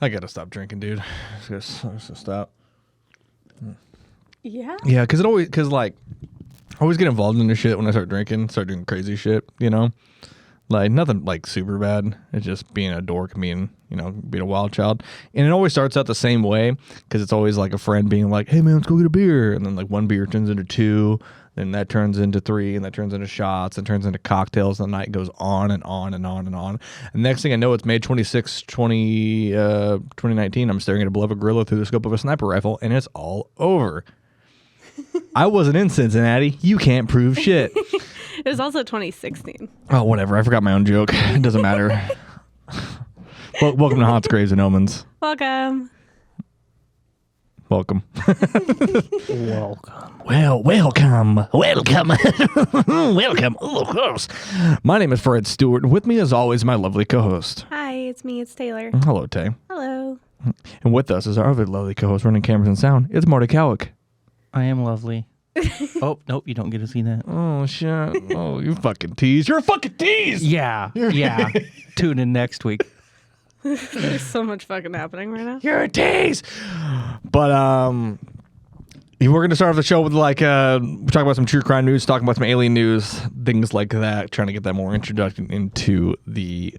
I gotta stop drinking, dude. I just stop. Yeah. Yeah, because I always get involved in this shit when I start drinking, start doing crazy shit, you know? Like, nothing, like, super bad. It's just being a dork, being a wild child. And it always starts out the same way, because it's always, like, a friend being like, hey, man, let's go get a beer. And then, like, one beer turns into two, then that turns into three, and that turns into shots, and turns into cocktails, and the night goes on and on and on and on. And next thing I know, it's May 26, 2019. I'm staring at a beloved gorilla through the scope of a sniper rifle, and it's all over. I wasn't in Cincinnati. You can't prove shit. It was also 2016. Oh, whatever. I forgot my own joke. It doesn't matter. Welcome to Haunts, Graves, and Omens. Welcome. Welcome. Welcome. Welcome. Welcome. Oh, of course. My name is Fred Stewart, and with me, as always, my lovely co-host. Hi, it's me. It's Taylor. Hello, Tay. Hello. And with us is our other lovely co-host running cameras and sound. It's Marty Cowick. I am lovely. Oh, nope, you don't get to see that. Oh, shit. Oh, you fucking tease. You're a fucking tease. Yeah. Tune in next week. There's so much fucking happening right now. You're a tease. But we're going to start off the show with we're talking about some true crime news, talking about some alien news, things like that, trying to get that more introduction into the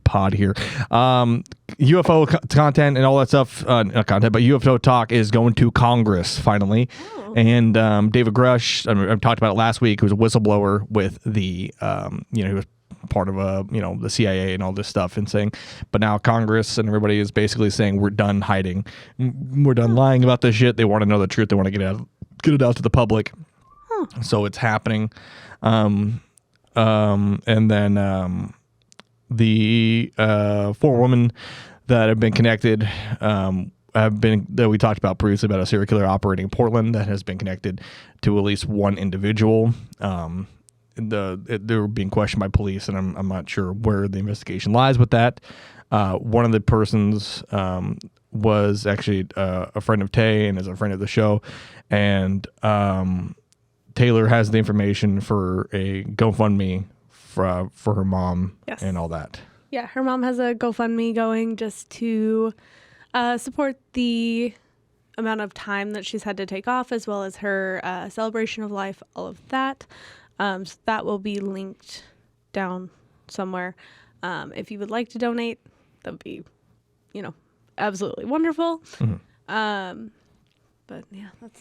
pod here. UFO content and all that stuff, not content, but UFO talk is going to Congress finally. Oh. And David Grush, I talked about it last week, who was a whistleblower with the, he was part of the CIA and all this stuff, and saying, but now Congress and everybody is basically saying we're done hiding, we're done lying about this shit. They want to know the truth. They want to get it out to the public. So it's happening. And then the 4 women that have been connected that we talked about previously, about a serial killer operating in Portland that has been connected to at least one individual. They were being questioned by police, and I'm not sure where the investigation lies with that. One of the persons was actually a friend of Tay and is a friend of the show, and Taylor has the information for a GoFundMe for her mom. Yes. And all that. Yeah, her mom has a GoFundMe going just to support the amount of time that she's had to take off, as well as her celebration of life, all of that. So that will be linked down somewhere. If you would like to donate, that would be, absolutely wonderful. Mm-hmm. But yeah, that's...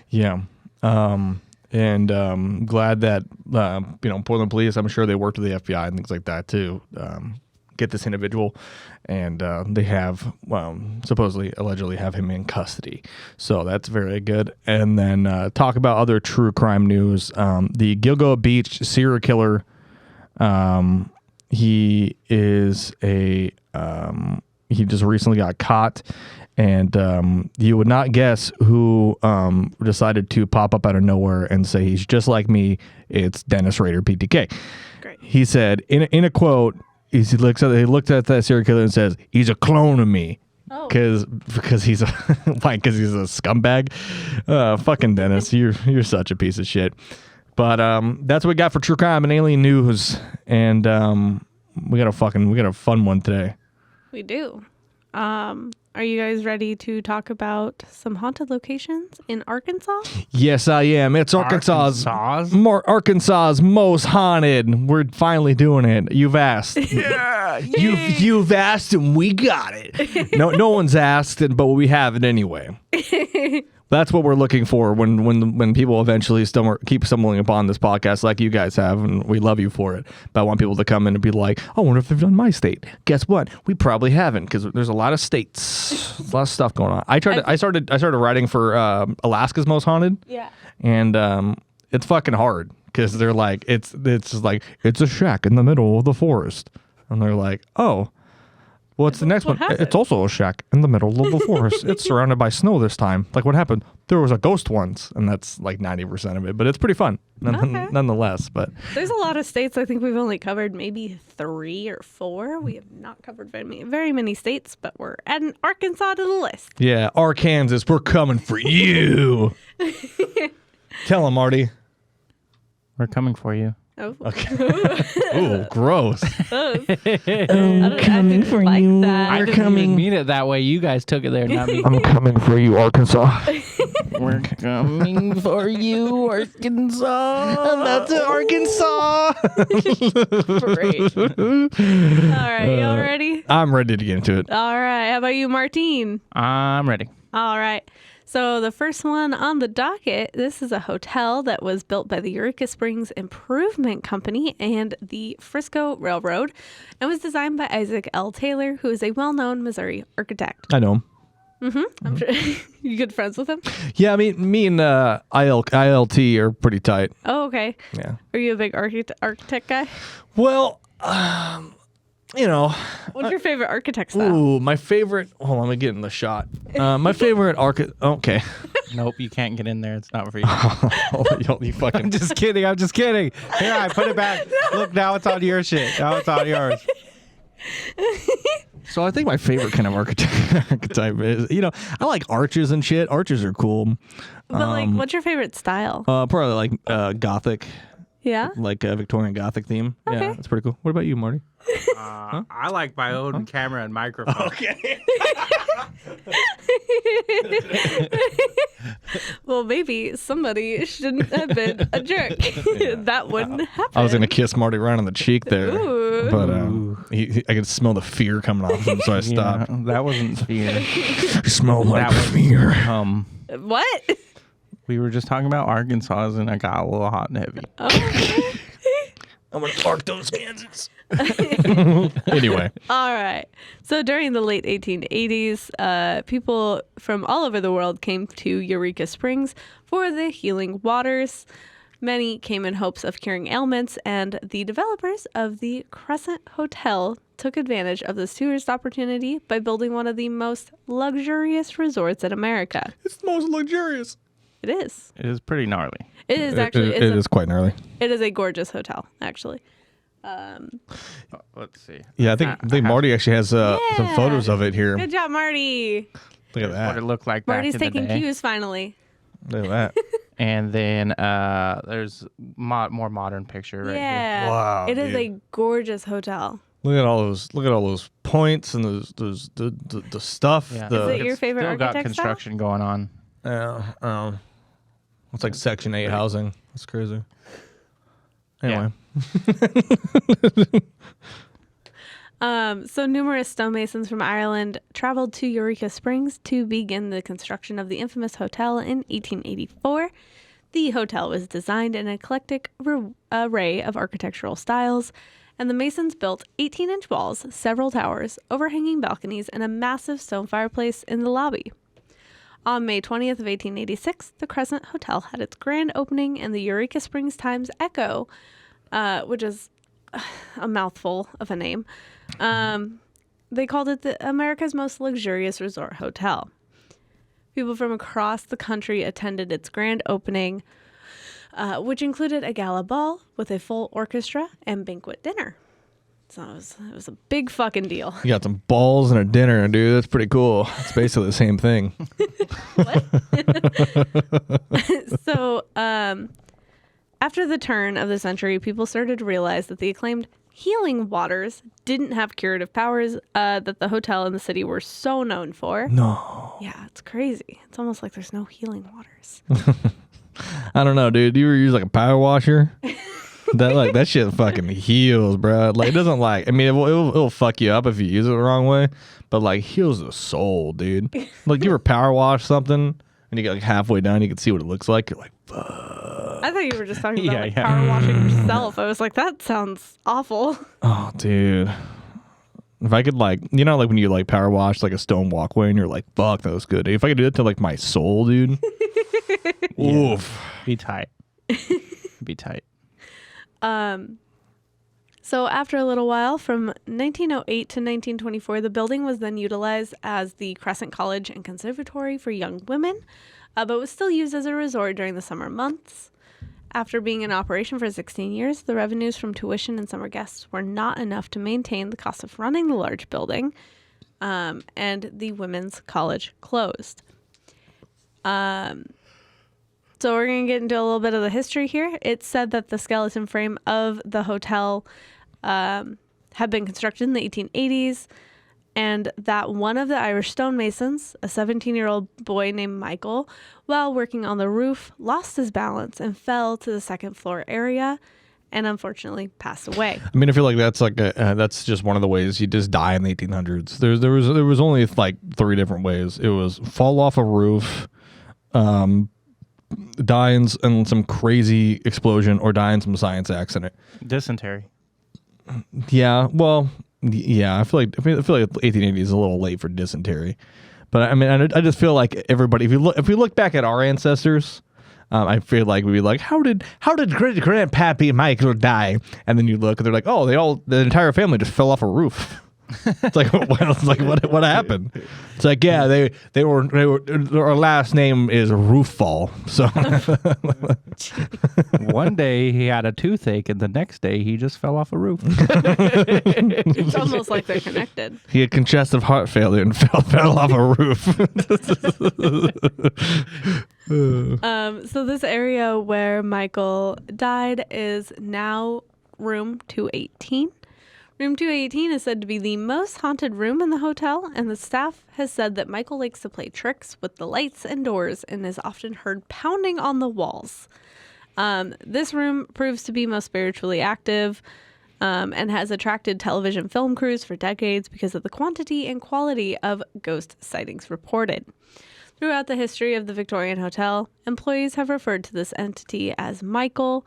Yeah. And glad that, Portland police, I'm sure they worked with the FBI and things like that to get this individual. And they have, supposedly, allegedly have him in custody. So that's very good. And then talk about other true crime news. The Gilgo Beach serial killer, he is he just recently got caught. And you would not guess who decided to pop up out of nowhere and say he's just like me. It's Dennis Rader, PTK. great. He said in a quote, he looked at that serial killer and says, "He's a clone of me." Oh. Because he's a because he's a scumbag. Fucking Dennis, you're such a piece of shit. But that's what we got for true crime and alien news, and we got a fun one today. We do. Are you guys ready to talk about some haunted locations in Arkansas? Yes, I am. It's Arkansas's most haunted. We're finally doing it. You've asked. Yeah. You've asked and we got it. No one's asked, but we have it anyway. That's what we're looking for when people eventually keep stumbling upon this podcast like you guys have, and we love you for it. But I want people to come in and be like, I wonder if they've done my state. Guess what? We probably haven't, because there's a lot of states, a lot of stuff going on. I started writing for Alaska's Most Haunted. Yeah. And it's fucking hard, because they're like, it's just like, it's a shack in the middle of the forest. And they're like, oh. What's the next one? It's also a shack in the middle of the forest. It's surrounded by snow this time. Like, what happened? There was a ghost once, and that's like 90% of it. But it's pretty fun, nonetheless. But there's a lot of states. I think we've only covered maybe 3 or 4. We have not covered very many states, but we're adding Arkansas to the list. Yeah, Arrr-Kansas, we're coming for you. Tell them, Marty. We're coming for you. Oh. Ooh, gross. I didn't like that. I didn't even mean it that way. You guys took it there, not me. I'm coming for you, Arkansas. We're coming for you, Arkansas. That's Arkansas. Great. All right, y'all ready? I'm ready to get into it. All right. How about you, Martine? I'm ready. All right. So the first one on the docket, this is a hotel that was built by the Eureka Springs Improvement Company and the Frisco Railroad and was designed by Isaac L. Taylor, who is a well-known Missouri architect. I know him. I'm sure you good friends with him? Yeah, I mean, me and ILT are pretty tight. Oh, okay. Yeah. Are you a big architect guy? Well, you know. What's your favorite architect style? Ooh, my favorite. Hold on, let me get in the shot. My favorite Okay. Nope, you can't get in there. It's not for you. You fucking. I'm just kidding. Here, I put it back. Look, now it's on your shit. Now it's on yours. So I think my favorite kind of archetype is, I like arches and shit. Arches are cool. But what's your favorite style? Probably like Gothic, Yeah. like a Victorian Gothic theme. Okay. Yeah, that's pretty cool. What about you, Marty? I like my own camera and microphone. Okay. Well, maybe somebody shouldn't have been a jerk. That wouldn't happen. I was gonna kiss Marty right on the cheek there, Ooh. but I could smell the fear coming off him, so I stopped. Yeah, that wasn't fear. You smell like That was fear. What? We were just talking about Arkansas, and I got a little hot and heavy. Oh. I'm gonna mark those Kansas. Anyway. All right. So during the late 1880s, people from all over the world came to Eureka Springs for the healing waters. Many came in hopes of curing ailments, and the developers of the Crescent Hotel took advantage of this tourist opportunity by building one of the most luxurious resorts in America. It's the most luxurious. It is. It is pretty gnarly. It is actually. It is quite gnarly. It is a gorgeous hotel, actually. Let's see. Yeah, I think Marty actually has some photos of it here. Good job, Marty. Look at What that. it looked like back Marty's in the taking day. cues finally. Look at that. And then there's more modern picture right Yeah. Wow, It is dude. a gorgeous hotel. Look at all those points and those the stuff. here. Yeah. The, Is it your favorite Still got architect style? construction going on. it's like Section 8 housing. That's crazy. Anyway. So numerous stonemasons from Ireland traveled to Eureka Springs to begin the construction of the infamous hotel in 1884. The hotel was designed in an eclectic array of architectural styles, and the masons built 18-inch walls, several towers, overhanging balconies, and a massive stone fireplace in the lobby. On May 20th of 1886, the Crescent Hotel had its grand opening, and the Eureka Springs Times-Echo, which is a mouthful of a name, they called it the America's most luxurious resort hotel. People from across the country attended its grand opening, which included a gala ball with a full orchestra and banquet dinner. So it was a big fucking deal. You got some balls and a dinner, dude. That's pretty cool. It's basically the same thing. So, after the turn of the century, people started to realize that the acclaimed healing waters didn't have curative powers that the hotel and the city were so known for. No. Yeah, it's crazy. It's almost like there's no healing waters. I don't know, dude. Do you ever use like a power washer? That shit fucking heals, bro. Like it doesn't like. I mean, it'll fuck you up if you use it the wrong way, but like heals the soul, dude. Like you ever power wash something and you get like halfway down, you can see what it looks like. You're like, fuck. I thought you were just talking about Yeah. power washing yourself. I was like, that sounds awful. Oh, dude. If I could like when you like power wash like a stone walkway and you're like, fuck, that was good. If I could do that to like my soul, dude. Oof. Be tight. Be tight. So after a little while, from 1908 to 1924, the building was then utilized as the Crescent College and Conservatory for young women, but was still used as a resort during the summer months. After being in operation for 16 years, the revenues from tuition and summer guests were not enough to maintain the cost of running the large building, and the women's college closed. So we're going to get into a little bit of the history here. It's said that the skeleton frame of the hotel had been constructed in the 1880s, and that one of the Irish stonemasons, a 17-year-old boy named Michael, while working on the roof, lost his balance and fell to the second floor area and unfortunately passed away. I mean, I feel like that's like that's just one of the ways you just die in the 1800s. There was only like 3 different ways. It was fall off a roof, die in some crazy explosion, or die in some science accident. Dysentery. Yeah, well, yeah. I feel like 1880 is a little late for dysentery, but I mean, I just feel like everybody. If we look back at our ancestors, I feel like we'd be like, how did great grandpappy Michael die? And then you look, and they're like, oh, the entire family just fell off a roof. It's like, what happened? It's like, yeah, they were our last name is Rooffall. So One day he had a toothache, and the next day he just fell off a roof. It's almost like they're connected. he had congestive heart failure and fell off a roof. So this area where Michael died is now room 218. Room 218 is said to be the most haunted room in the hotel, and the staff has said that Michael likes to play tricks with the lights and doors and is often heard pounding on the walls. This room proves to be most spiritually active and has attracted television film crews for decades because of the quantity and quality of ghost sightings reported. Throughout the history of the Victorian Hotel, employees have referred to this entity as Michael,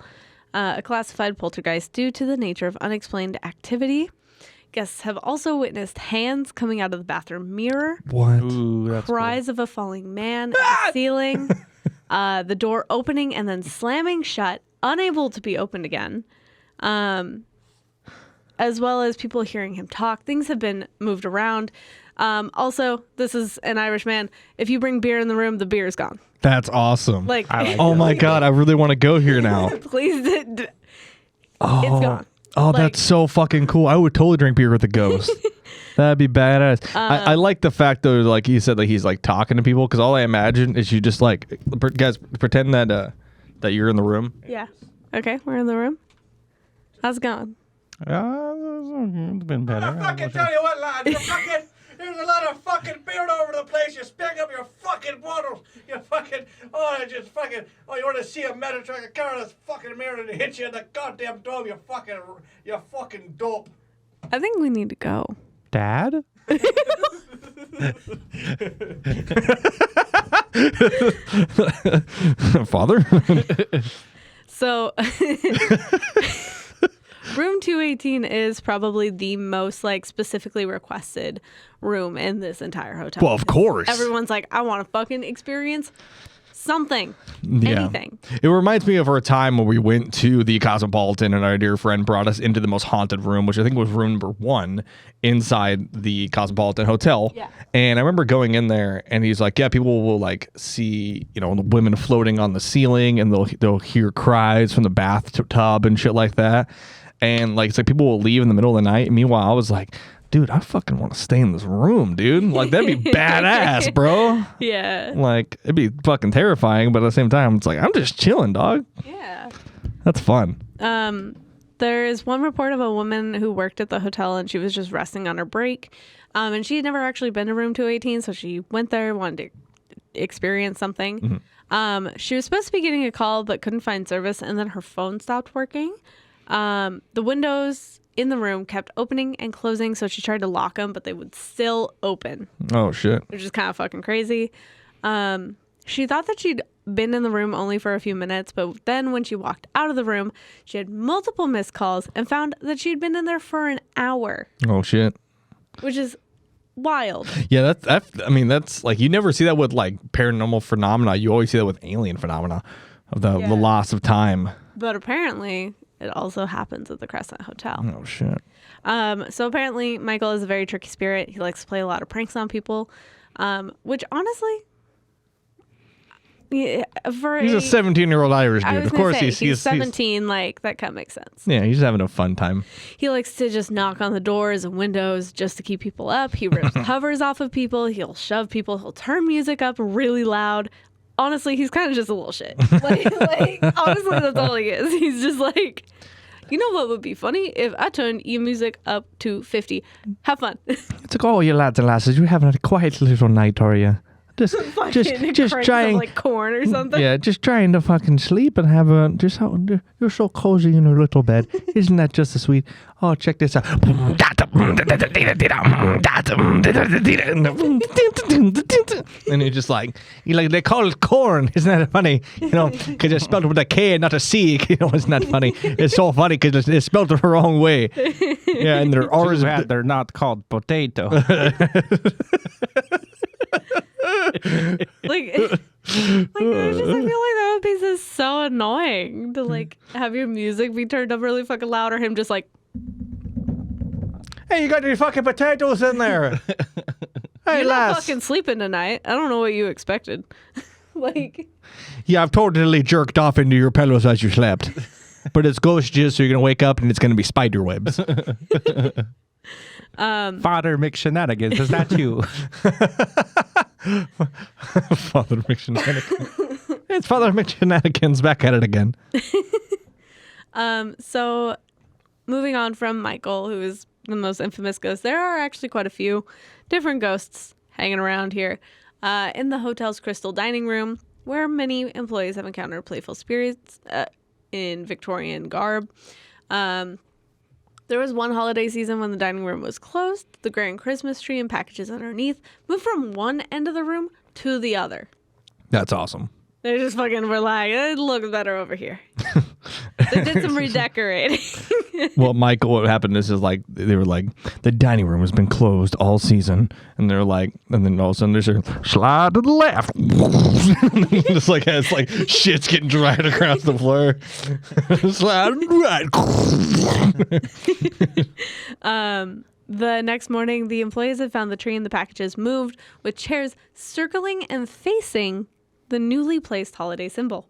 a classified poltergeist due to the nature of unexplained activity. Guests have also witnessed hands coming out of the bathroom mirror, What? Ooh, that's cries of a falling man at the ceiling, the door opening and then slamming shut, unable to be opened again, as well as people hearing him talk. Things have been moved around. Also, this is an Irish man. If you bring beer in the room, the beer is gone. That's awesome. Like, oh my God, I really want to go here now. please, it's Oh, gone. oh, Like- that's so fucking cool. I would totally drink beer with a ghost. That'd be badass. I like the fact though, like he said, like he's like talking to people, because all I imagine is you just like guys pretend that that you're in the room. Yeah. Okay, we're in the room. How's it going? It's been better. I fucking tell you what, lad, there's a lot of fucking beer all over the place. You spec up your fucking bottles. You fucking, you want to see a metal truck, a car in this fucking mirror and hit you in the goddamn dome, you fucking dope. I think we need to go. Dad? Father? So, room 218 is probably the most like specifically requested room in this entire hotel. Well, of course. Everyone's like, I want to fucking experience something, Yeah. anything. It reminds me of our time when we went to the Cosmopolitan and our dear friend brought us into the most haunted room, which I think was room number 1 inside the Cosmopolitan Hotel. Yeah. And I remember going in there and he's like, yeah, people will like see, the women floating on the ceiling, and they'll hear cries from the bathtub and shit like that. And like, it's like people will leave in the middle of the night. Meanwhile, I was like, dude, I fucking want to stay in this room, dude. Like, that'd be badass, bro. Yeah. Like, it'd be fucking terrifying, but at the same time, it's like, I'm just chilling, dog. Yeah. That's fun. There is one report of a woman who worked at the hotel and she was just resting on her break. And she had never actually been to room 218, so she went there, wanted to experience something. She was supposed to be getting a call but couldn't find service, and then her phone stopped working. The windows in the room kept opening and closing, so she tried to lock them, but they would still open, Oh, shit. which is kind of fucking crazy. She thought that she'd been in the room only for a few minutes, but then when she walked out of the room, she had multiple missed calls and found that she'd been in there for an hour, Oh, shit. which is wild. Yeah, that's like, you never see that with like paranormal phenomena. You always see that with alien phenomena of the Yeah. loss of time. But apparently it also happens at the Crescent Hotel. Oh, shit. So apparently Michael is a very tricky spirit. He likes to play a lot of pranks on people, which honestly, yeah, He's a 17-year-old Irish I dude. was Of gonna course, say, he's 17. Like, that kind of makes sense. yeah, he's having a fun time. He likes to just knock on the doors and windows just to keep people up. He rips covers off of people. He'll shove people. He'll turn music up really loud. honestly, he's kind of just a little shit. Like honestly, that's all he is. He's just like, you know what would be funny if I turned your music up to 50. Have fun. It's like, oh, you lads and lasses, you're having a quiet little night, are you? Just trying, like corn or something. yeah, just trying to fucking sleep and have a you're so cozy in your little bed. Isn't that just a sweet? Oh, check this out. And you're just like, they call it corn. Isn't that funny? You know, because it's spelled with a K and not a C. You know, isn't that funny? It's so funny because it's spelled the wrong way. Yeah, and they're ours. They're not called potato. Like I feel like that would be just so annoying to like have your music be turned up really fucking loud, or him just like, hey, you got any fucking potatoes in there? Hey, you're lass. not fucking sleeping tonight. I don't know what you expected. Like, Yeah, I've totally jerked off into your pillows as you slept. But it's ghost jizz, so you're going to wake up and it's going to be spider webs. Father McShenanigans, is that you? Father McShenanigans. It's Father McShenanigans back at it again. So moving on from Michael, who is the most infamous ghost, there are actually quite a few different ghosts hanging around here. In the hotel's crystal dining room, where many employees have encountered playful spirits in Victorian garb. There was one holiday season when the dining room was closed. The grand Christmas tree and packages underneath moved from one end of the room to the other. That's awesome. They just fucking were like, it looks better over here. They did some redecorating. Well, Michael, what happened is like, they were like, the dining room has been closed all season. And they're like, and then all of a sudden there's a slide to the left. It's like shit's getting dragged across the floor. Slide to the right. The next morning, the employees had found the tree and the packages moved, with chairs circling and facing the newly placed holiday symbol.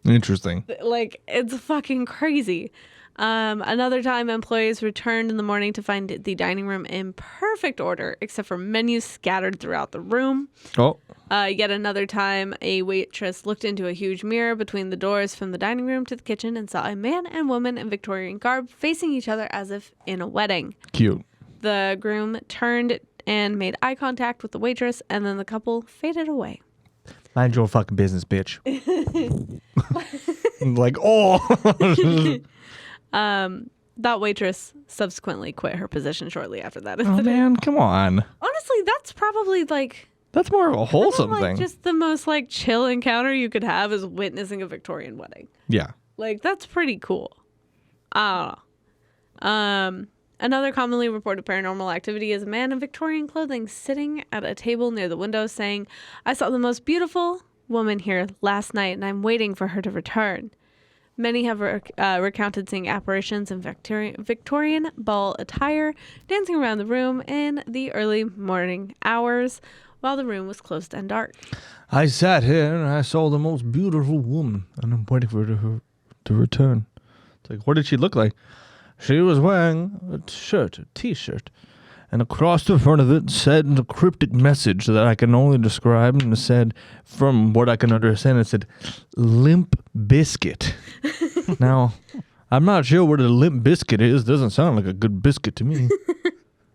Interesting. Like, it's fucking crazy. Another time, employees returned in the morning to find the dining room in perfect order, except for menus scattered throughout the room. Oh. Yet another time, a waitress looked into a huge mirror between the doors from the dining room to the kitchen and saw a man and woman in Victorian garb facing each other as if in a wedding. Cute. The groom turned and made eye contact with the waitress, and then the couple faded away. Mind your fucking business, bitch. Like, oh. That waitress subsequently quit her position shortly after that Oh, incident. man, come on. Honestly, that's probably like That's more of a wholesome like, thing. just the most like chill encounter you could have is witnessing a Victorian wedding. Yeah. Like, that's pretty cool. I don't know. Another commonly reported paranormal activity is a man in Victorian clothing sitting at a table near the window saying, "I saw the most beautiful woman here last night and I'm waiting for her to return." Many have recounted seeing apparitions in Victorian ball attire, dancing around the room in the early morning hours while the room was closed and dark. I sat here and I saw the most beautiful woman and I'm waiting for her to return. It's like, what did she look like? She was wearing a t-shirt, and across the front of it said a cryptic message that I can only describe, and it said, from what I can understand, it said, Limp Biscuit. Now, I'm not sure what a limp biscuit is. Doesn't sound like a good biscuit to me.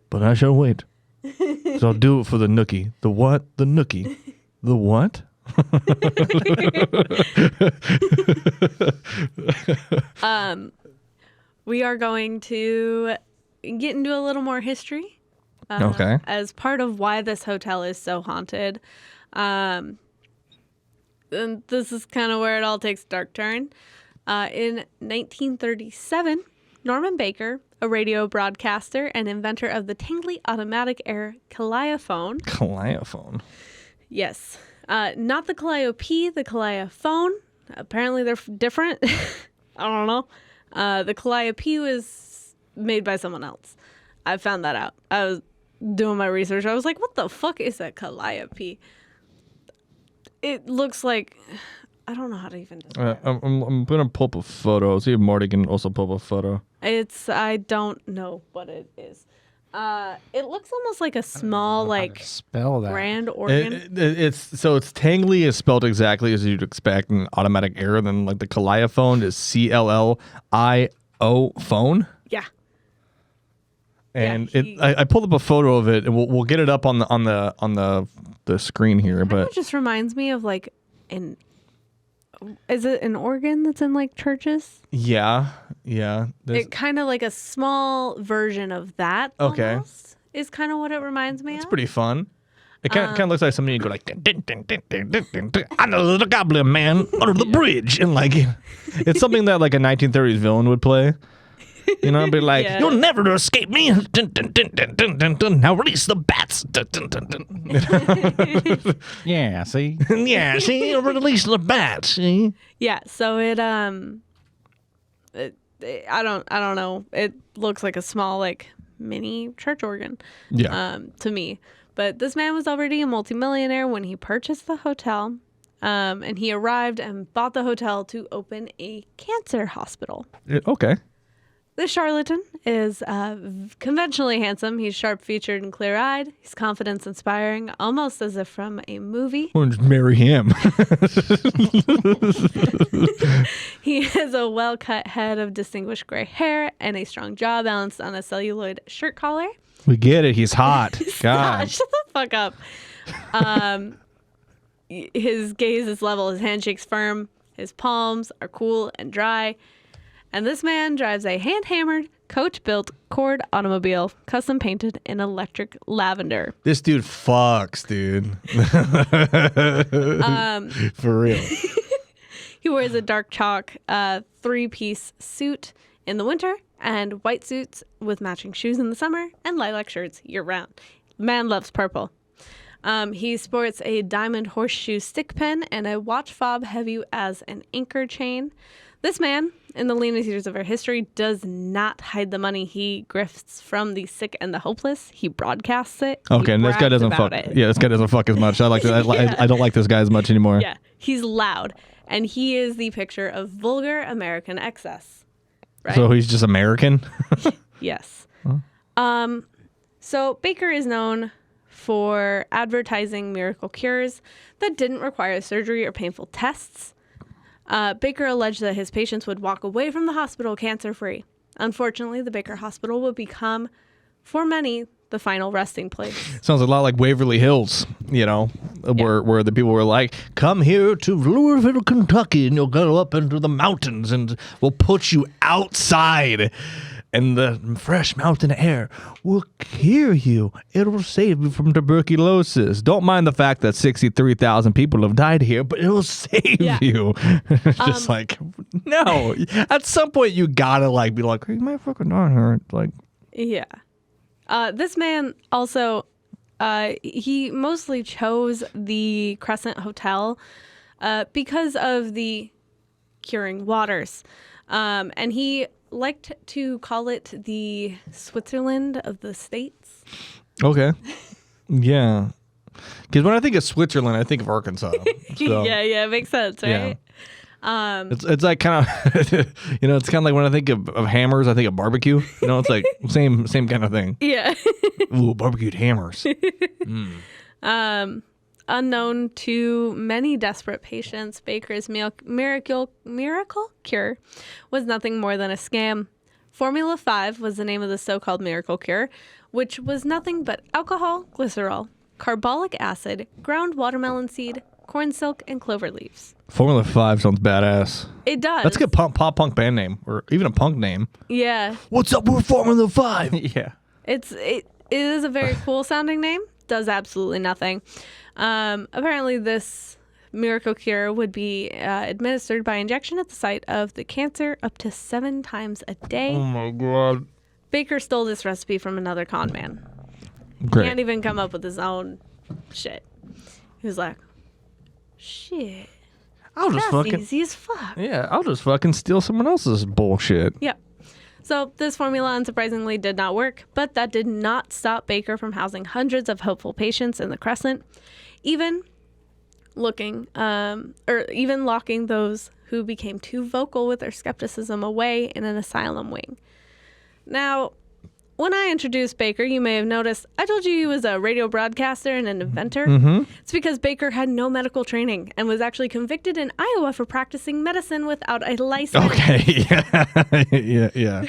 But I shall wait. So I'll do it for the nookie. The what? The nookie. The what? We are going to get into a little more history. Okay. As part of why this hotel is so haunted. And this is kind of where it all takes a dark turn. In 1937, Norman Baker, a radio broadcaster and inventor of the tingly automatic air calliophone. Calliophone. Yes. Not the Calliope, the Calliophone. Apparently they're different. I don't know. The Calliope was made by someone else. I found that out. I was doing my research. I was like, what the fuck is a Calliope? It looks like... I don't know how to even describe it. I'm going to pull up a photo. See if Marty can also pull up a photo. I don't know what it is. It looks almost like a small, like, Spell that. grand organ. It's tangly is spelled exactly as you'd expect, an automatic error. Then like the calliophone is CLLIO phone. Yeah. And Yeah, I pulled up a photo of it, and we'll get it up on the screen here. But It just reminds me of like is it an organ that's in like churches? yeah. It kind of like a small version of that. Okay. Almost, is kind of what it reminds me It's of. pretty fun. It kind of looks like something you go like, "Dun, dun, dun, dun, dun, dun, dun. I know the goblin man under the bridge," and like, it's something that like a 1930s villain would play. You know, be like, Yeah. "You'll never escape me." Dun, dun, dun, dun, dun, dun, dun. Now release the bats. Dun, dun, dun, dun. Yeah, see? Yeah, see, release the bats. See. Yeah. So I don't know. It looks like a small like mini church organ. Yeah. To me. But this man was already a multimillionaire when he purchased the hotel. And he arrived and bought the hotel to open a cancer hospital. Okay. This charlatan is conventionally handsome. He's sharp-featured and clear-eyed. He's confidence-inspiring, almost as if from a movie. Why don't you just marry him? He has a well-cut head of distinguished gray hair and a strong jaw balanced on a celluloid shirt collar. We get it. He's hot. God. Shut the fuck up. His gaze is level. His handshake's firm. His palms are cool and dry. And this man drives a hand-hammered, coach-built Cord automobile, custom painted in electric lavender. This dude fucks, dude. For real. He wears a dark chalk 3-piece suit in the winter and white suits with matching shoes in the summer and lilac shirts year-round. Man loves purple. He sports a diamond horseshoe stick pin and a watch fob heavy as an anchor chain. This man, in the leanest years of our history, does not hide the money he grifts from the sick and the hopeless. He broadcasts it. Okay, and this guy doesn't fuck. Yeah, this guy doesn't fuck as much. I like. I don't like this guy as much anymore. Yeah, he's loud, and he is the picture of vulgar American excess. Right? So he's just American. Yes. So Baker is known for advertising miracle cures that didn't require surgery or painful tests. Baker alleged that his patients would walk away from the hospital cancer-free. Unfortunately, the Baker Hospital would become, for many, the final resting place. Sounds a lot like Waverly Hills, you know, where the people were like, "Come here to Louisville, Kentucky, and you'll go up into the mountains, and we'll put you outside, and the fresh mountain air will cure you. It will save you from tuberculosis. Don't mind the fact that 63,000 people have died here, but it will save you." Just like, no. At some point, you gotta like be like, "Hey, my fucking darn hurt." Like, Yeah. This man also, he mostly chose the Crescent Hotel because of the curing waters. And he liked to call it the Switzerland of the States. okay, yeah. Because when I think of Switzerland, I think of Arkansas. So, Yeah, makes sense, right? It's like kind of, you know, it's kind of like when I think of hammers, I think of barbecue. You know, it's like same kind of thing. Yeah. Ooh, barbecued hammers. Unknown to many desperate patients, Baker's miracle cure was nothing more than a scam. Formula 5 was the name of the so-called miracle cure, which was nothing but alcohol, glycerol, carbolic acid, ground watermelon seed, corn silk, and clover leaves. Formula 5 sounds badass. It does. That's a good pop punk band name, or even a punk name. Yeah. What's up with Formula 5? Yeah. It is a very cool sounding name. Does absolutely nothing. Apparently, this miracle cure would be administered by injection at the site of the cancer up to 7 times a day. Oh my god. Baker stole this recipe from another con man. Great. Can't even come up with his own shit. He was like, shit, I'll just that's fucking easy as fuck. yeah. I'll just fucking steal someone else's bullshit. Yep. So this formula unsurprisingly did not work, but that did not stop Baker from housing hundreds of hopeful patients in the Crescent, even locking those who became too vocal with their skepticism away in an asylum wing. Now, when I introduced Baker, you may have noticed I told you he was a radio broadcaster and an inventor. It's because Baker had no medical training and was actually convicted in Iowa for practicing medicine without a license. Okay. Yeah.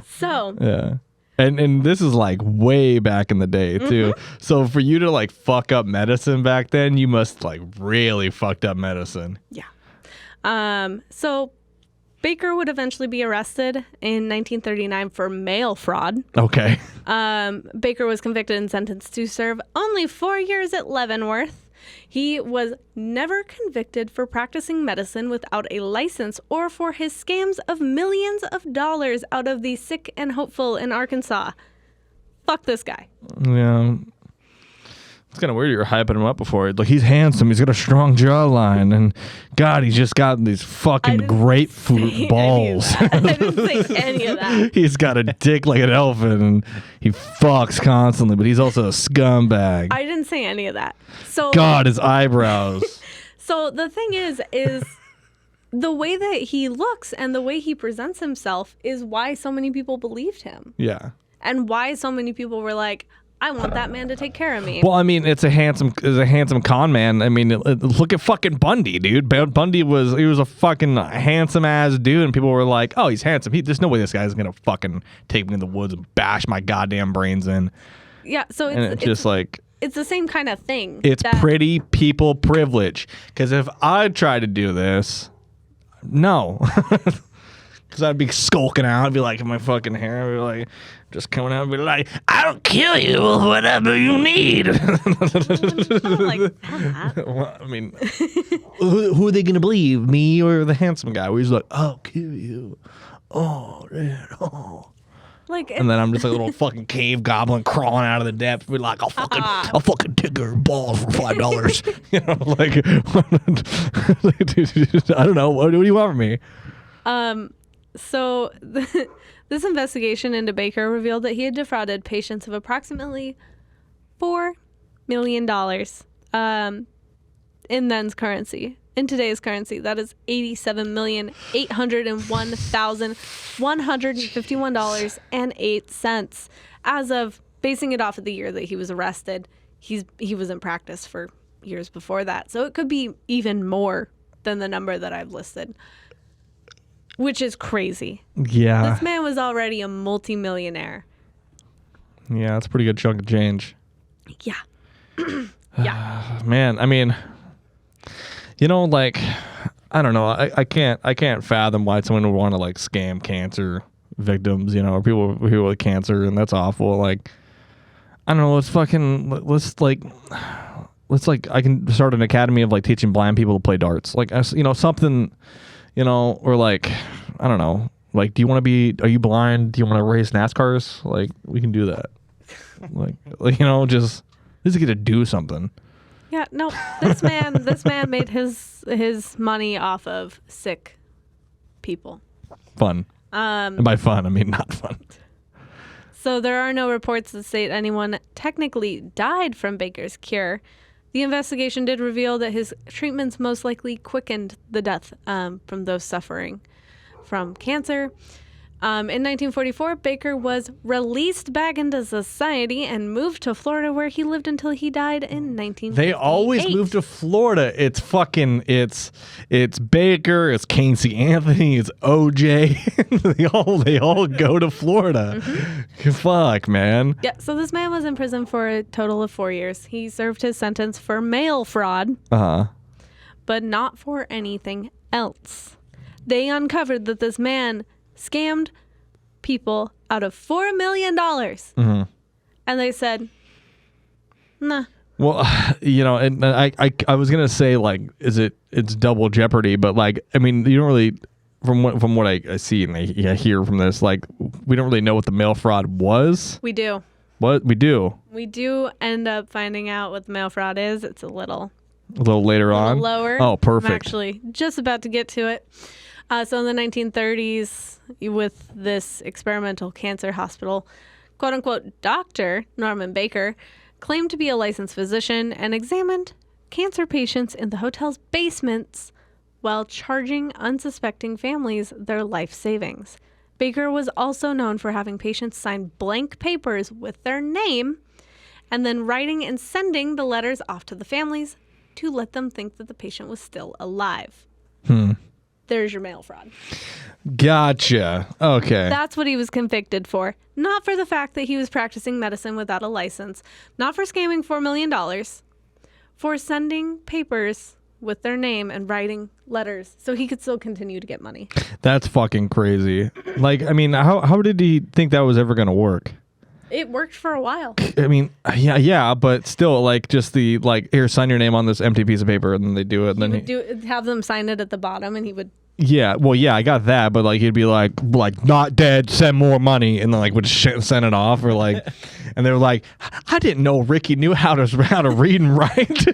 So, Yeah. And this is like way back in the day too. So for you to like fuck up medicine back then, you must like really fucked up medicine. yeah. So Baker would eventually be arrested in 1939 for mail fraud. Okay. Baker was convicted and sentenced to serve only 4 years at Leavenworth. He was never convicted for practicing medicine without a license or for his scams of millions of dollars out of the sick and hopeful in Arkansas. Fuck this guy. Yeah. It's kind of weird you were hyping him up before. Like, he's handsome. He's got a strong jawline. And, God, he's just got these fucking grapefruit balls. I didn't say any of that. He's got a dick like an elephant, and he fucks constantly, but he's also a scumbag. I didn't say any of that. So God, his eyebrows. So the thing is the way that he looks and the way he presents himself is why so many people believed him. Yeah. And why so many people were like, I want that man to take care of me. Well, I mean, it's a handsome con man. I mean, look at fucking Bundy, dude. Bundy was a fucking handsome ass dude, and people were like, "Oh, he's handsome. There's no way this guy's gonna fucking take me in the woods and bash my goddamn brains in." Yeah, so it's just like it's the same kind of thing. It's pretty people privilege. Because if I tried to do this, no. Because I'd be skulking out. I'd be like in my fucking hair. I'd be like, just coming out and be like, I'll kill you with whatever you need. Not like that. Well, I mean, who are they going to believe? Me or the handsome guy? Where he's like, I'll kill you. Oh, man. Oh. Like, And then I'm just like a little fucking cave goblin crawling out of the depths. Be like, I'll fucking take her balls for $5. You know, like, I don't know. What do you want from me? So this investigation into Baker revealed that he had defrauded patients of approximately $4 million in then's currency. In today's currency, that is $87,801,151.08. As of basing it off of the year that he was arrested, he was in practice for years before that. So it could be even more than the number that I've listed. Which is crazy. Yeah. This man was already a multimillionaire. Yeah, that's a pretty good chunk of change. Yeah. Yeah. Man, I mean, you know, like, I don't know. I can't fathom why someone would want to like scam cancer victims, you know, or people with cancer, and that's awful. Like, I don't know. Let's I can start an academy of like teaching blind people to play darts. Like, you know, something. You know, or like, I don't know, like, are you blind? Do you want to race NASCARs? Like, we can do that. like, you know, just get to do something. Yeah, no, this man made his money off of sick people. Fun. And by fun, I mean not fun. So there are no reports that state anyone technically died from Baker's cure. The investigation did reveal that his treatments most likely quickened the death from those suffering from cancer. In 1944, Baker was released back into society and moved to Florida, where he lived until he died in 1958. They always move to Florida. It's Baker, it's Casey Anthony, it's OJ. they all go to Florida. Mm-hmm. Fuck, man. Yeah, so this man was in prison for a total of 4 years. He served his sentence for mail fraud, but not for anything else. They uncovered that this man scammed people out of $4 million. Mm-hmm. And they said, nah. Well, you know, and I was gonna say, like, it's double jeopardy, but like, I mean, you don't really, from what I see and I hear from this, like, we don't really know what the mail fraud was. We do. What we do? We do end up finding out what the mail fraud is. It's a little later on. Lower. Oh, perfect. I'm actually just about to get to it. So in the 1930s, with this experimental cancer hospital, quote-unquote, Dr. Norman Baker claimed to be a licensed physician and examined cancer patients in the hotel's basements while charging unsuspecting families their life savings. Baker was also known for having patients sign blank papers with their name and then writing and sending the letters off to the families to let them think that the patient was still alive. There's your mail fraud. Gotcha. Okay. That's what he was convicted for. Not for the fact that he was practicing medicine without a license. Not for scamming $4 million. For sending papers with their name and writing letters so he could still continue to get money. That's fucking crazy. Like, I mean, how did he think that was ever going to work? It worked for a while. I mean, yeah, but still, like, just the, like, here, sign your name on this empty piece of paper, and then they do it, and He then would have them sign it at the bottom, and he would... yeah, well, yeah, I got that, but, like, he'd be like, not dead, send more money, and then, like, would send it off, or, like, and they were like, I didn't know Ricky knew how to read and write,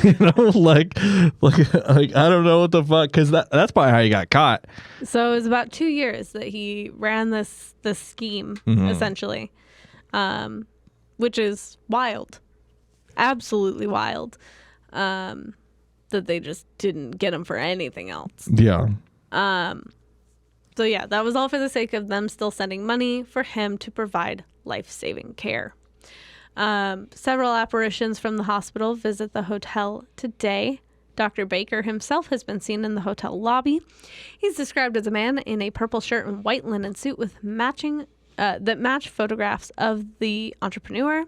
you know, like, I don't know what the fuck, because that's probably how he got caught. So it was about 2 years that he ran this scheme, essentially, which is wild, absolutely wild, that they just didn't get him for anything else. Yeah. So yeah, that was all for the sake of them still sending money for him to provide life-saving care. Several apparitions from the hospital visit the hotel today. Dr. Baker himself has been seen in the hotel lobby. He's described as a man in a purple shirt and white linen suit with that match photographs of the entrepreneur.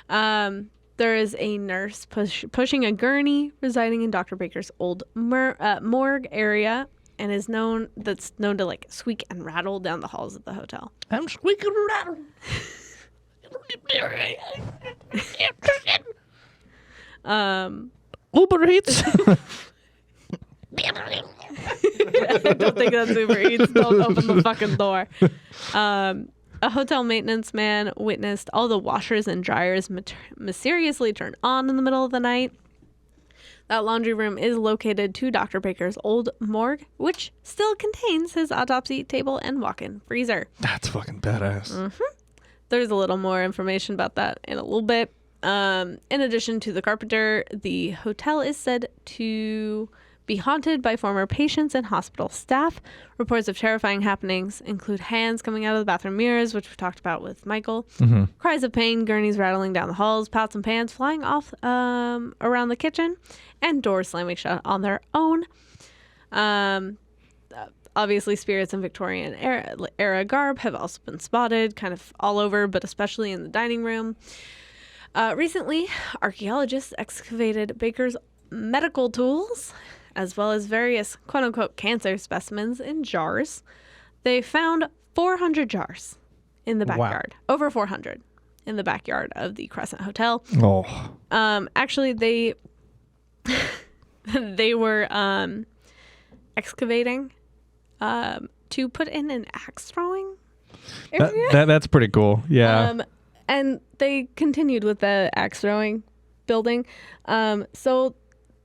There is a nurse pushing a gurney residing in Dr. Baker's old morgue area and is known to like squeak and rattle down the halls of the hotel. I'm squeaking and rattling. Uber Eats. I don't think that's Uber Eats. Don't open the fucking door. A hotel maintenance man witnessed all the washers and dryers mysteriously turn on in the middle of the night. That laundry room is located to Dr. Baker's old morgue, which still contains his autopsy table and walk-in freezer. That's fucking badass. There's a little more information about that in a little bit. In addition to the carpenter, the hotel is said to be haunted by former patients and hospital staff. Reports of terrifying happenings include hands coming out of the bathroom mirrors, which we talked about with Michael, cries of pain, gurneys rattling down the halls, pots and pans flying off around the kitchen, and doors slamming shut on their own. Obviously, spirits in Victorian era garb have also been spotted kind of all over, but especially in the dining room. Recently, archaeologists excavated Baker's medical tools, as well as various quote-unquote cancer specimens in jars. They found 400 jars in the backyard. Wow. Over 400 in the backyard of the Crescent Hotel. Oh. Actually, they were excavating to put in an axe throwing area. That's pretty cool. Yeah. And they continued with the axe throwing building. So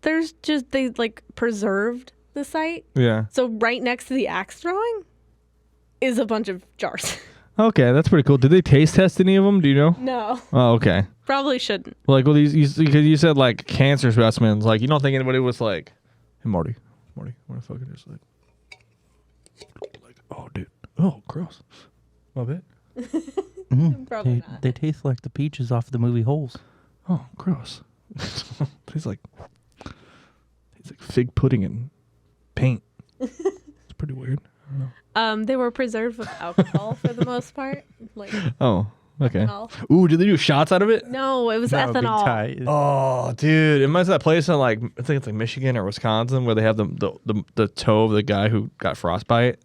there's just, they like preserved the site. Yeah. So right next to the axe throwing is a bunch of jars. Okay, that's pretty cool. Did they taste test any of them? Do you know? No. Oh, okay. Probably shouldn't. Like, well, because you said like cancer specimens. Like, you don't think anybody was like, "Hey, Marty, what the fuck is this?" Like, oh, dude, oh, gross. A bit. Probably not. They taste like the peaches off the movie Holes. Oh, gross. Tastes like fig pudding and paint. It's pretty weird. I don't know. They were preserved with alcohol for the most part. Like, oh, okay. ethanol. Ooh, did they do shots out of it? No, it was That would be ethanol. tight. Oh, dude, it reminds me of that place in like I think it's like Michigan or Wisconsin where they have the toe of the guy who got frostbite,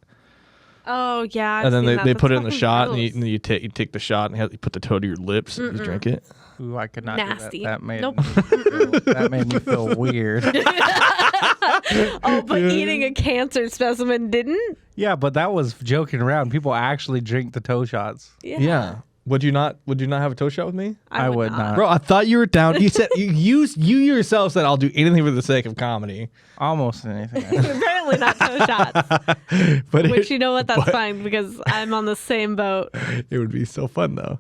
Oh yeah. I've and then seen they that. That's put it in the fucking shot, gross. and you take the shot and you put the toe to your lips and you drink it. Ooh, I could not Nasty. do that. That made, Nope. that made me feel weird. Oh, but eating a cancer specimen didn't? Yeah, but that was joking around. People actually drink the toe shots. Yeah. Would you not have a toe shot with me? I would not. Bro, I thought you were down. You said you yourself said I'll do anything for the sake of comedy. Almost anything. Apparently not toe shots. But Which, you know what, that's fine because I'm on the same boat. it would be so fun though.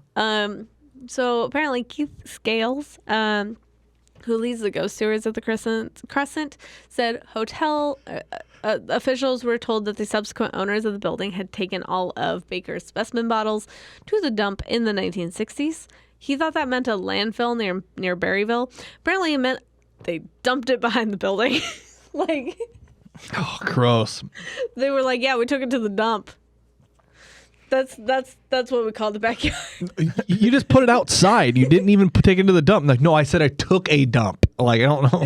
So apparently Keith Scales, who leads the ghost tours at the Crescent, said officials were told that the subsequent owners of the building had taken all of Baker's specimen bottles to the dump in the 1960s. He thought that meant a landfill near Berryville. Apparently it meant they dumped it behind the building. Like, Oh, gross. they were like, yeah, we took it to the dump. That's what we call the backyard. You just put it outside. You didn't even take it to the dump. Like, no, I said I took a dump. Like, I don't know.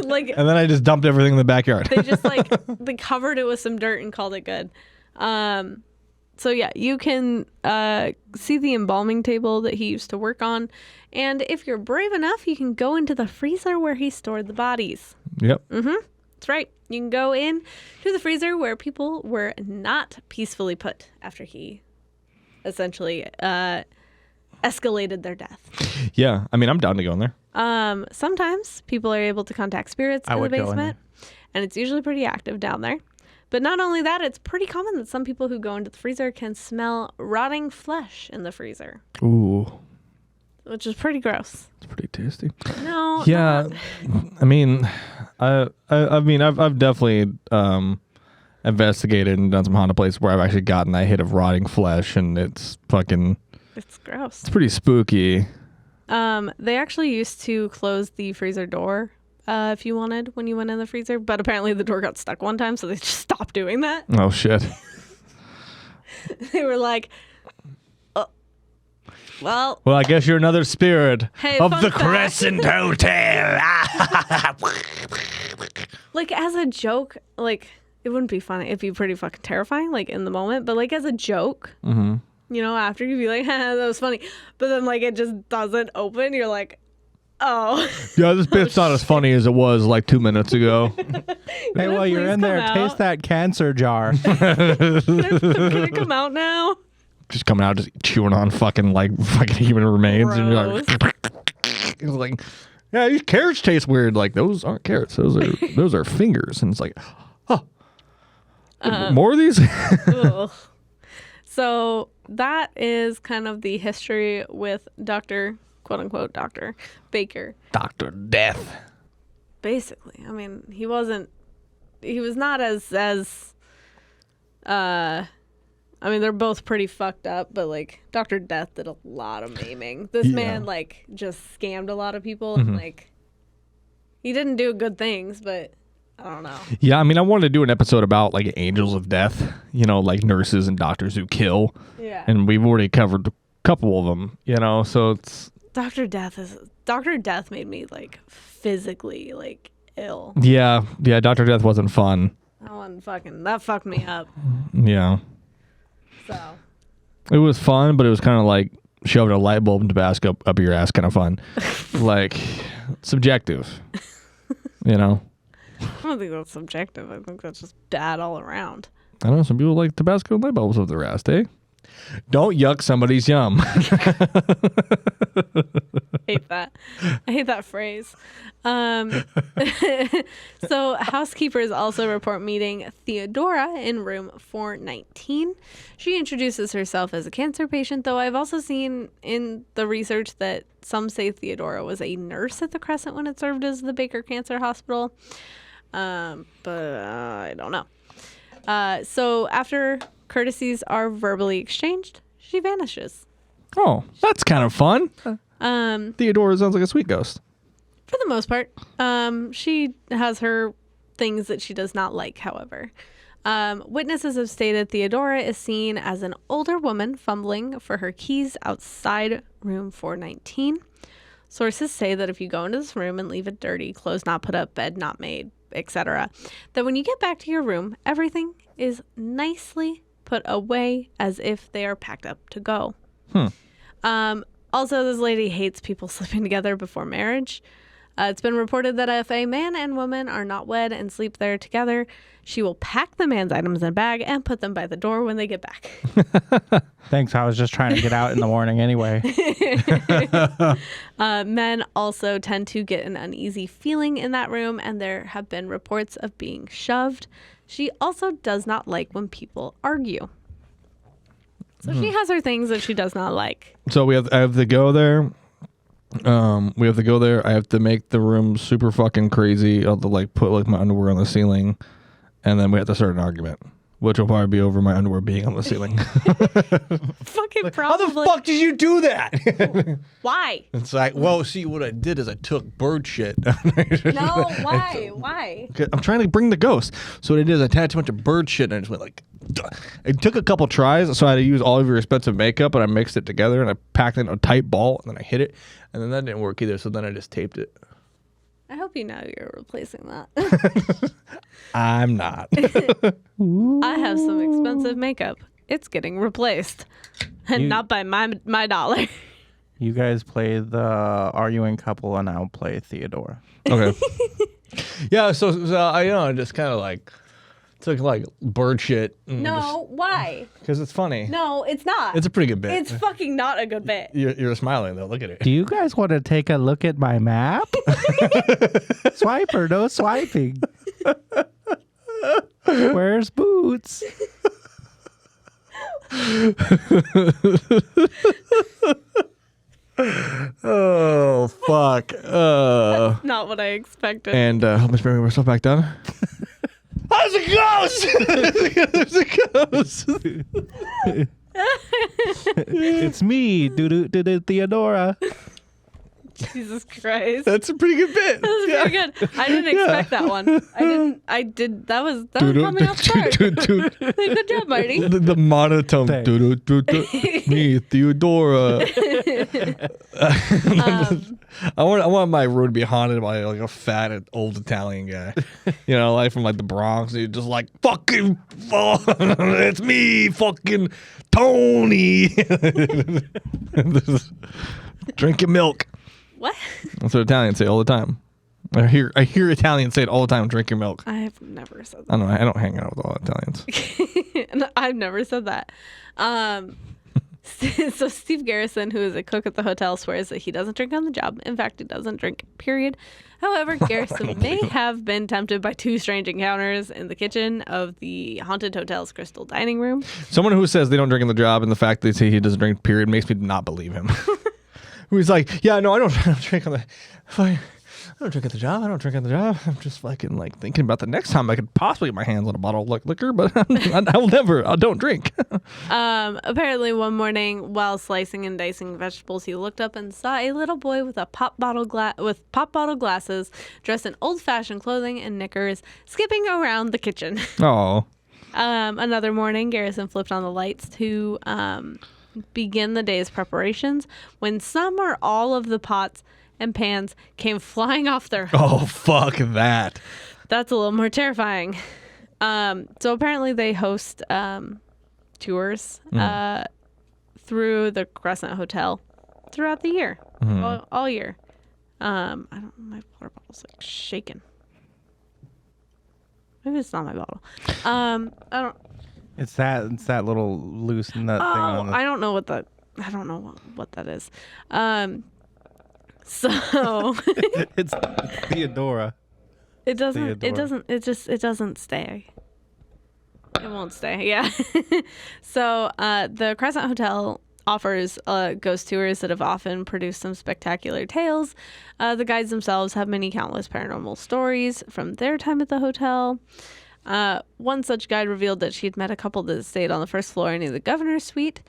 Like, And then I just dumped everything in the backyard. they just like they covered it with some dirt and called it good. So yeah, you can see the embalming table that he used to work on, and if you're brave enough, you can go into the freezer where he stored the bodies. Yep. That's right. You can go in to the freezer where people were not peacefully put after he essentially escalated their death. Yeah. I mean, I'm down to go in there. Sometimes people are able to contact spirits in the would go in basement, and it's usually pretty active down there. But not only that, it's pretty common that some people who go into the freezer can smell rotting flesh in the freezer, Ooh. which is pretty gross. It's pretty tasty. No. Yeah. I mean, I've definitely investigated and done some haunted places where I've actually gotten that hit of rotting flesh, and it's Gross. pretty spooky. They actually used to close the freezer door if you wanted when you went in the freezer, but apparently the door got stuck one time, so they just stopped doing that. Oh shit. They were like, well, Well, I guess you're another spirit Hey, of fun the fact. Crescent Hotel. like as a joke, like it wouldn't be funny. It'd be pretty fucking terrifying, like in the moment, but like as a joke, you know, after you'd be like, that was funny, but then like it just doesn't open. You're like, oh. Yeah, this bit's not as funny as it was like 2 minutes ago. Hey, while you're please in there, come taste out? that cancer jar. Can it come out now? Just coming out, just chewing on fucking human remains, and you're Gross. like, it's like, yeah, these carrots taste weird. Like those aren't carrots; those are fingers. And it's like, more of these. Ugh. So that is kind of the history with Dr. quote unquote Dr. Baker. Dr. Death. Basically, I mean, he was not as I mean, they're both pretty fucked up, but like Dr. Death did a lot of maiming. This man like just scammed a lot of people, and like he didn't do good things, but I don't know. Yeah, I mean, I wanted to do an episode about like angels of death, you know, like nurses and doctors who kill. Yeah. And we've already covered a couple of them, you know, so it's. Dr. Death made me like physically like ill. Yeah, Dr. Death wasn't fun. That fucked me up. Yeah. So It was fun, but it was kind of like shoving a light bulb in Tabasco up your ass kind of fun. Like, subjective, you know? I don't think that's subjective. I think that's just bad all around. I don't know, some people like Tabasco light bulbs up their ass, eh? Don't yuck somebody's yum. I hate that phrase. So housekeepers also report meeting Theodora in room 419. She introduces herself as a cancer patient, though I've also seen in the research that some say Theodora was a nurse at the Crescent when it served as the Baker Cancer Hospital. But I don't know. So after courtesies are verbally exchanged, she vanishes. Oh, that's kind of fun. Theodora sounds like a sweet ghost. For the most part. She has her things that she does not like, however. Witnesses have stated Theodora is seen as an older woman fumbling for her keys outside room 419. Sources say that if you go into this room and leave it dirty, clothes not put up, bed not made, etc., that when you get back to your room, everything is nicely put away as if they are packed up to go. Also, this lady hates people sleeping together before marriage. It's been reported that if a man and woman are not wed and sleep there together, she will pack the man's items in a bag and put them by the door when they get back. Thanks. I was just trying to get out in the morning anyway. Men also tend to get an uneasy feeling in that room, and there have been reports of being shoved. She also does not like when people argue. So she has her things that she does not like. So I have to go there. We have to go there. I have to make the room super fucking crazy. I'll have to like put like my underwear on the ceiling. and then we have to start an argument, which will probably be over my underwear being on the ceiling. Fucking How probably. the fuck did you do that? Why? It's like, well, see, what I did is I took bird shit. No, why? Why? I'm trying to bring the ghost. So what I did is I attached a bunch of bird shit and I just went like, duh. It took a couple tries, so I had to use all of your expensive makeup, and I mixed it together and I packed it in a tight ball, and then I hit it, and then that didn't work either. So then I just taped it. I hope you know you're replacing that. I'm not. I have some expensive makeup. It's getting replaced, and not by my dollar. You guys play the arguing couple, and I'll play Theodora. Okay. Yeah. So I just kind of like took like bird shit. No, why? Because it's funny. No, it's not. It's a pretty good bit. It's fucking not a good bit. You're smiling though. Look at it. Do you guys want to take a look at my map? Swipe or no swiping? Where's Boots? Oh fuck. Not what I expected. And help me bring myself back down. There's a ghost! There's a ghost! It's me, Theodora. Jesus Christ. That's a pretty good bit. That was pretty good. I didn't expect that one. I did. That was coming off guard. Good job, Marty. The monotone. Thanks. Me, Theodora. I want my room to be haunted by like a fat old Italian guy. You know, like from like the Bronx. He's just like, fucking, it's me, fucking Tony. Drink your milk. What? That's what Italians say all the time. I hear Italians say it all the time. Drink your milk. I have never said I don't know. I don't hang out with all Italians. that. I've never said that. So Steve Garrison, who is a cook at the hotel, swears that he doesn't drink on the job. In fact, he doesn't drink, period. However, Garrison may have been tempted by two strange encounters in the kitchen of the haunted hotel's crystal dining room. Someone who says they don't drink on the job and the fact they say he doesn't drink, period, makes me not believe him. Who's like, yeah, no, I don't drink on the... I don't drink at the job. I don't drink at the job. I'm just fucking like thinking about the next time I could possibly get my hands on a bottle of liquor, but I will never. I don't drink. Apparently, one morning while slicing and dicing vegetables, he looked up and saw a little boy with pop bottle glasses, dressed in old-fashioned clothing and knickers, skipping around the kitchen. Oh. Another morning, Garrison flipped on the lights to begin the day's preparations when some or all of the pots and pans came flying off their hooks. Oh, fuck that. That's a little more terrifying. So apparently they host tours through the Crescent Hotel throughout the year, all year. I don't. My water bottle's like shaking. Maybe it's not my bottle. I don't. It's that little loose nut thing on the... I don't know what that is. So It's Theodora. it doesn't stay. It won't stay. Yeah. So the Crescent Hotel offers ghost tours that have often produced some spectacular tales. The guides themselves have many countless paranormal stories from their time at the hotel. One such guide revealed that she'd met a couple that stayed on the first floor near the governor's suite.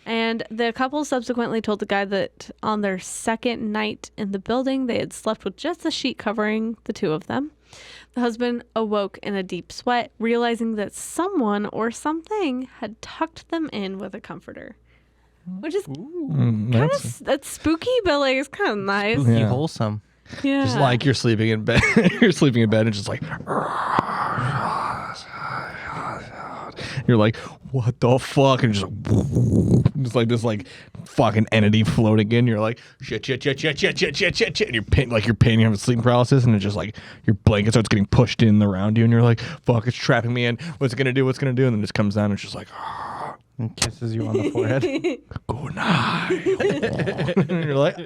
And the couple subsequently told the guide that on their second night in the building, they had slept with just a sheet covering the two of them. The husband awoke in a deep sweat, realizing that someone or something had tucked them in with a comforter. Which is that's spooky, but like it's kind of nice. Spooky, wholesome. Yeah. Just like you're sleeping in bed. You're sleeping in bed and just like... You're like, what the fuck? And just like this like fucking entity floating in. You're like, shit. And you're painting, you have sleep paralysis, and it's just like your blanket starts getting pushed in around you, and you're like, fuck, it's trapping me in. What's it gonna do? And then it just comes down and it's just like, and kisses you on the forehead. good night. And you're like,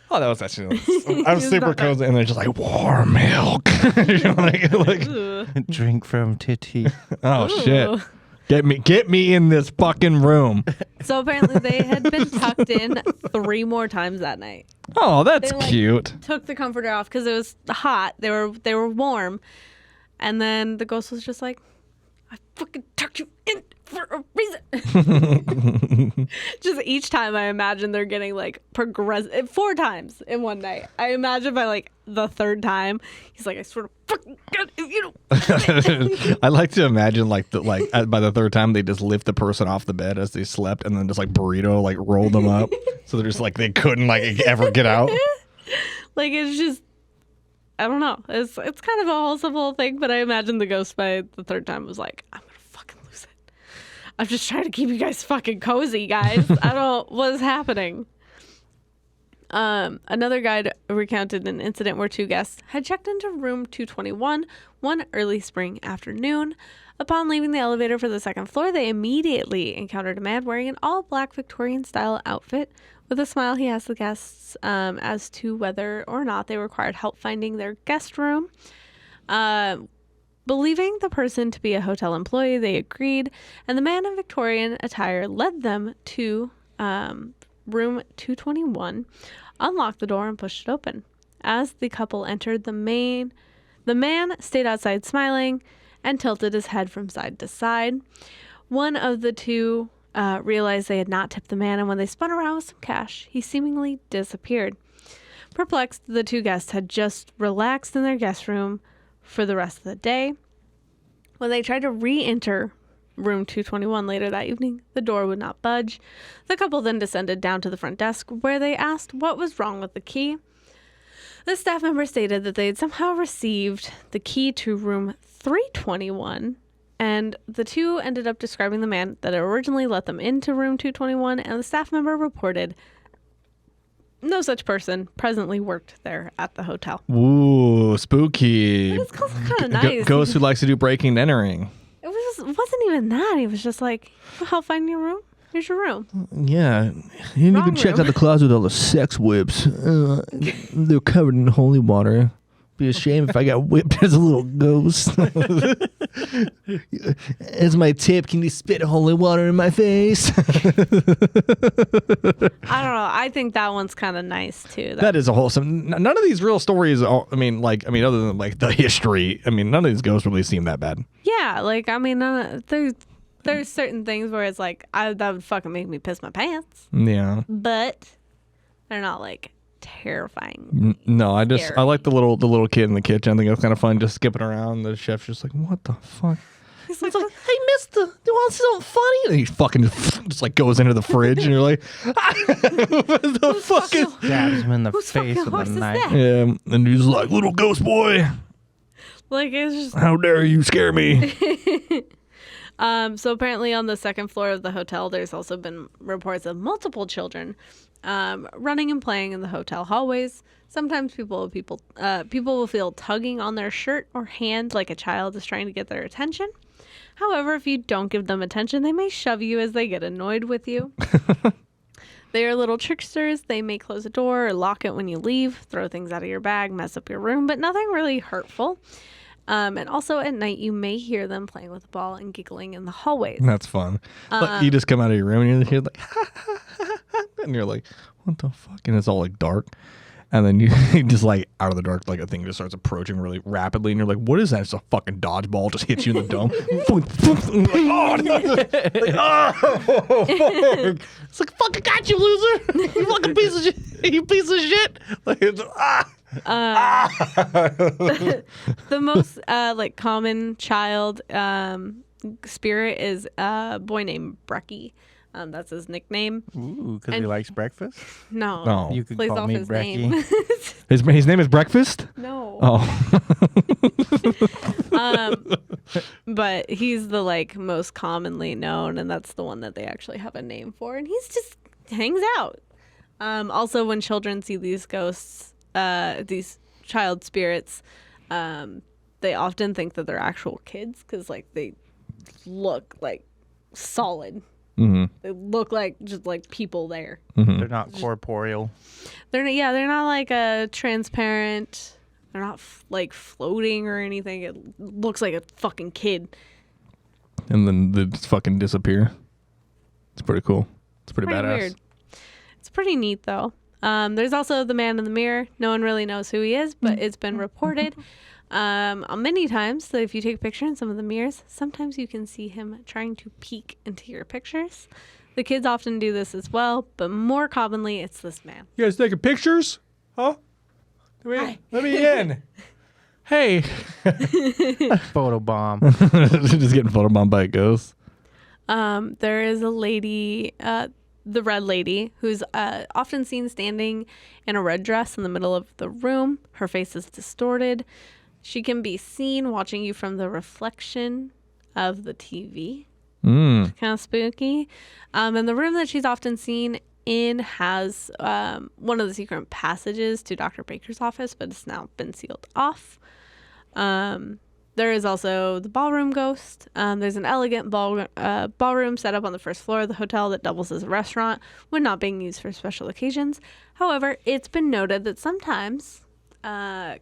oh, that was actually I was super cozy, and they're just like warm milk. You're like, drink from titty. oh shit. Get me in this fucking room. So apparently they had been tucked in 3 more times that night. Oh, that's They, cute. Took the comforter off because it was hot. They were warm, And then the ghost was just like, I fucking tucked you in for a reason. Just each time I imagine they're getting like progressive 4 times in one night. I imagine by like the 3rd time, he's like, I swear to fucking God, if you don't. I like to imagine by the 3rd time they just lift the person off the bed as they slept and then just like burrito like roll them up. So they're just like they couldn't like ever get out. Like it's just, I don't know. It's kind of a wholesome little thing, but I imagine the ghost by the 3rd time was like, I'm gonna fucking lose it. I'm just trying to keep you guys fucking cozy, guys. I don't what's happening. Another guide recounted an incident where 2 guests had checked into room 221 one early spring afternoon. Upon leaving the elevator for the 2nd floor, they immediately encountered a man wearing an all-black Victorian-style outfit. With a smile, he asked the guests as to whether or not they required help finding their guest room. Believing the person to be a hotel employee, they agreed, and the man in Victorian attire led them to room 221, unlocked the door, and pushed it open. As the couple entered, the man stayed outside smiling and tilted his head from side to side. One of the 2 realized they had not tipped the man, and when they spun around with some cash, he seemingly disappeared. Perplexed, the 2 guests had just relaxed in their guest room for the rest of the day. When they tried to re-enter room 221 later that evening, the door would not budge. The couple then descended down to the front desk, where they asked what was wrong with the key. The staff member stated that they had somehow received the key to room 321, and the 2 ended up describing the man that originally let them into room 221, and the staff member reported no such person presently worked there at the hotel. Ooh, spooky. It's kind of nice. Ghost who likes to do breaking and entering. It wasn't even that. He was just like, I'll find your room. Here's your room. Yeah. You Wrong can check room. out the closet with all the sex whips. They're covered in holy water. Be a shame if I got whipped as a little ghost. As my tip, can you spit holy water in my face? I don't know. I think that one's kind of nice too. That is a wholesome. None of these real stories. Other than like the history. I mean, none of these ghosts really seem that bad. Yeah, like I mean, there's certain things where it's like that would fucking make me piss my pants, Yeah. but they're not like terrifying. No, I Scary. like the little kid in the kitchen. I think it's kind of fun just skipping around. The chef's just like, what the fuck? He's like, Hey, mister, do you want something funny? And he fucking just like goes into the fridge and you're like, what the fuck is... Stabs him in the Whose face fucking with horse a is knife. that? Yeah, and he's like, little ghost boy, like it's just. how dare you scare me? So apparently on the 2nd floor of the hotel, there's also been reports of multiple children running and playing in the hotel hallways. Sometimes people will feel tugging on their shirt or hand like a child is trying to get their attention. However, if you don't give them attention, they may shove you as they get annoyed with you. They are little tricksters. They may close a door or lock it when you leave, throw things out of your bag, mess up your room, but nothing really hurtful. And also at night, you may hear them playing with a ball and giggling in the hallways. That's fun. Like, you just come out of your room and you're like, and you're like, what the fuck? And it's all like dark. And then you just like out of the dark, like a thing just starts approaching really rapidly. And you're like, what is that? It's a fucking dodgeball just hits you in the dome. It's like, fucking got you, loser. You fucking piece of shit. You piece of shit. Like, it's, The most like common child spirit is a boy named Brecky. That's his nickname. Ooh, because he And- likes breakfast? No, No. You could plays call off me his Brecky. name. his name is Breakfast? No. Oh. But he's the like most commonly known, and that's the one that they actually have a name for. And he's just hangs out. Also, when children see these ghosts, these child spirits, they often think that they're actual kids because like they look like solid. Mm-hmm. They look like just like people there. They're not corporeal. They're not like a transparent. They're not like floating or anything. It looks like a fucking kid. And then they just fucking disappear. It's pretty cool. It's pretty badass. Weird. It's pretty neat though. There's also the man in the mirror. No one really knows who he is, but it's been reported Many times, so if you take a picture in some of the mirrors, sometimes you can see him trying to peek into your pictures. The kids often do this as well, but more commonly, it's this man. You guys taking pictures? Huh? Let me in. Hey. Photo bomb. Just getting photobombed by a ghost. There is a lady, the red lady, who's often seen standing in a red dress in the middle of the room. Her face is distorted. She can be seen watching you from the reflection of the TV. Kind of spooky. And the room that she's often seen in has one of the secret passages to Dr. Baker's office, but it's now been sealed off. There is also the ballroom ghost. There's an elegant ballroom set up on the first floor of the hotel that doubles as a restaurant when not being used for special occasions. However, it's been noted that sometimes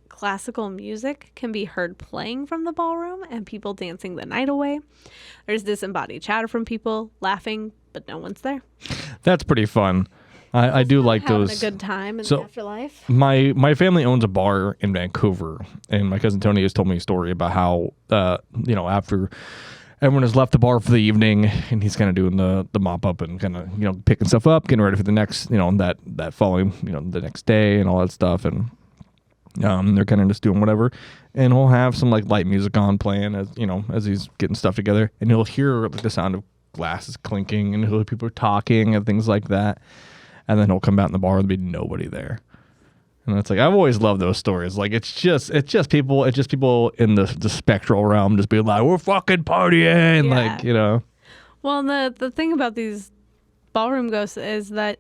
classical music can be heard playing from the ballroom and people dancing the night away. There's disembodied chatter from people laughing, but no one's there. That's pretty fun. I do like Having those. a good time in the afterlife. My family owns a bar in Vancouver, and my cousin Tony has told me a story about how after everyone has left the bar for the evening, and he's kind of doing the mop up and kind of picking stuff up, getting ready for the next that following the next day and all that stuff, and they're kind of just doing whatever, and he'll have some like light music on playing as he's getting stuff together, and he'll hear like the sound of glasses clinking, and he'll hear people talking and things like that. And then he'll come out in the bar and there'll be nobody there. And it's like, I've always loved those stories. Like, it's just people in the spectral realm just being like, we're fucking partying. Yeah. Well, the thing about these ballroom ghosts is that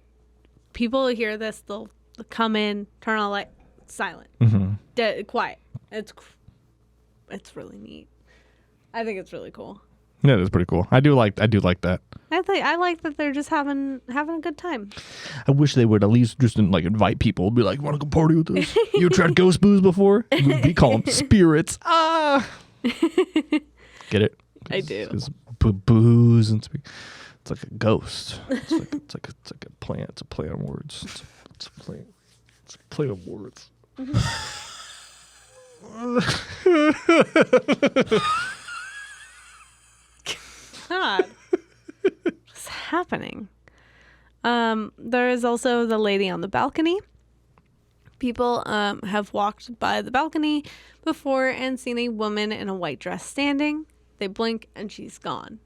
people hear this, they'll come in, turn on the light, silent, dead, quiet. It's really neat. I think it's really cool. Yeah, it's pretty cool. I do like that. I like that they're just having a good time. I wish they would at least just invite people. Be like, want to go party with us? You ever tried ghost booze before? We call them spirits. Get it? I do. It's booze and it's like a ghost. It's like a play. It's a play on words. It's a play on words. God. What's happening? There is also the lady on the balcony. People have walked by the balcony before and seen a woman in a white dress standing. They blink and she's gone.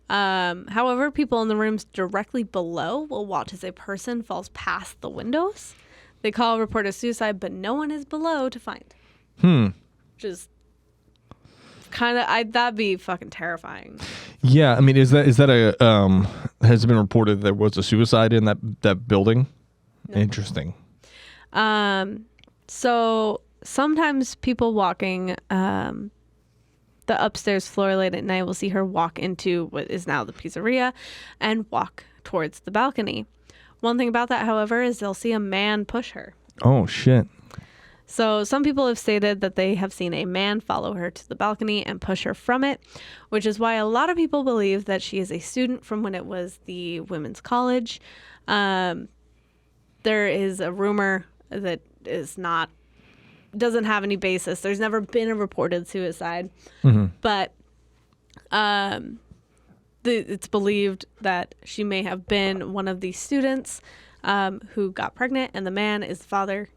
However, people in the rooms directly below will watch as a person falls past the windows. They call a report of suicide, but no one is below to find. Just kind of, that'd be fucking terrifying. Yeah, I mean, is that has it been reported there was a suicide in that building? No. Interesting. So sometimes people walking the upstairs floor late at night will see her walk into what is now the pizzeria and walk towards the balcony. One thing about that, however, is they'll see a man push her. Oh, shit. So some people have stated that they have seen a man follow her to the balcony and push her from it, which is why a lot of people believe that she is a student from when it was the women's college. There is a rumor that doesn't have any basis. There's never been a reported suicide, but it's believed that she may have been one of the students who got pregnant, and the man is the father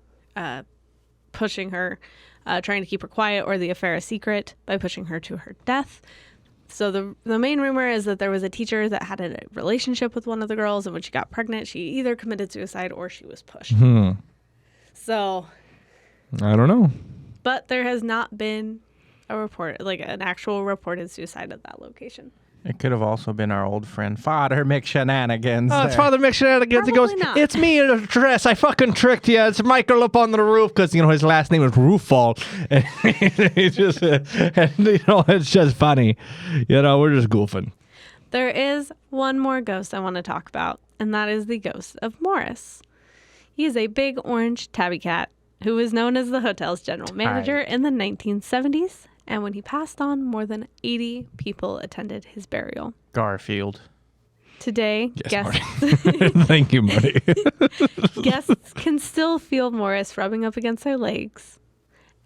pushing her, trying to keep her quiet or the affair a secret by pushing her to her death. So the main rumor is that there was a teacher that had a relationship with one of the girls, and when she got pregnant, she either committed suicide or she was pushed. So I don't know. But there has not been a report, like an actual reported suicide at that location. It could have also been our old friend Father McShenanigans. Oh, it's Father McShenanigans. He goes, not. It's me in a dress. I fucking tricked you. It's Michael up on the roof because, his last name was Roofall. And it's just, it's just funny. We're just goofing. There is one more ghost I want to talk about, and that is the ghost of Morris. He is a big orange tabby cat who was known as the hotel's general manager in the 1970s. And when he passed on, more than 80 people attended his burial. Garfield. Today, guests thank you, Marty. Guests can still feel Morris rubbing up against their legs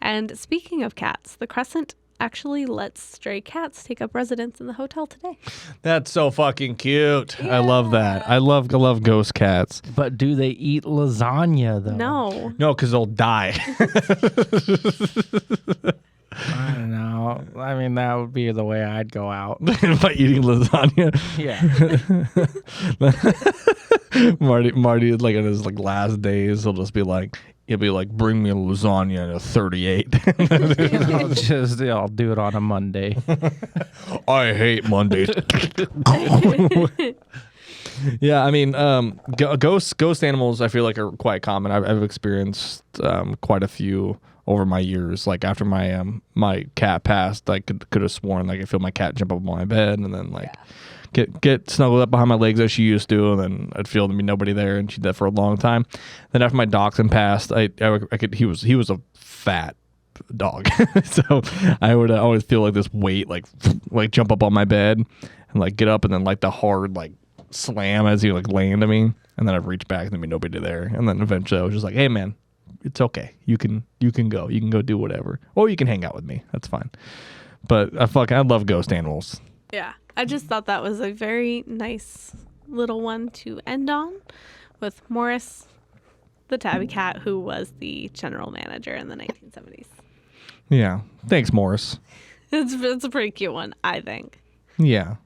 And speaking of cats, the Crescent actually lets stray cats take up residence in the hotel today. That's so fucking cute. I love that. I love ghost cats. But do they eat lasagna though? No. No, because they'll die. I don't know. I mean, that would be the way I'd go out. By eating lasagna. Yeah. Marty, like in his like last days, he'll be like, bring me a lasagna and a 38. I'll do it on a Monday. I hate Mondays. Yeah, I mean, ghost animals I feel like are quite common. I've experienced quite a few over my years. Like after my my cat passed, I could have sworn like I feel my cat jump up on my bed and then like get snuggled up behind my legs as she used to, and then I'd feel there be nobody there, and she did that for a long time. Then after my dachshund passed, I could he was a fat dog, so I would always feel like this weight like jump up on my bed and like get up and then like the hard like slam as he like land to me, and then I'd reach back and there'd be nobody there, and then eventually I was just like, hey man, it's okay, you can go do whatever, or you can hang out with me, that's fine. But I love ghost animals. Yeah. I just thought that was a very nice little one to end on with Morris, the tabby cat, who was the general manager in the 1970s. Yeah, thanks Morris. It's a pretty cute one, I think. Yeah.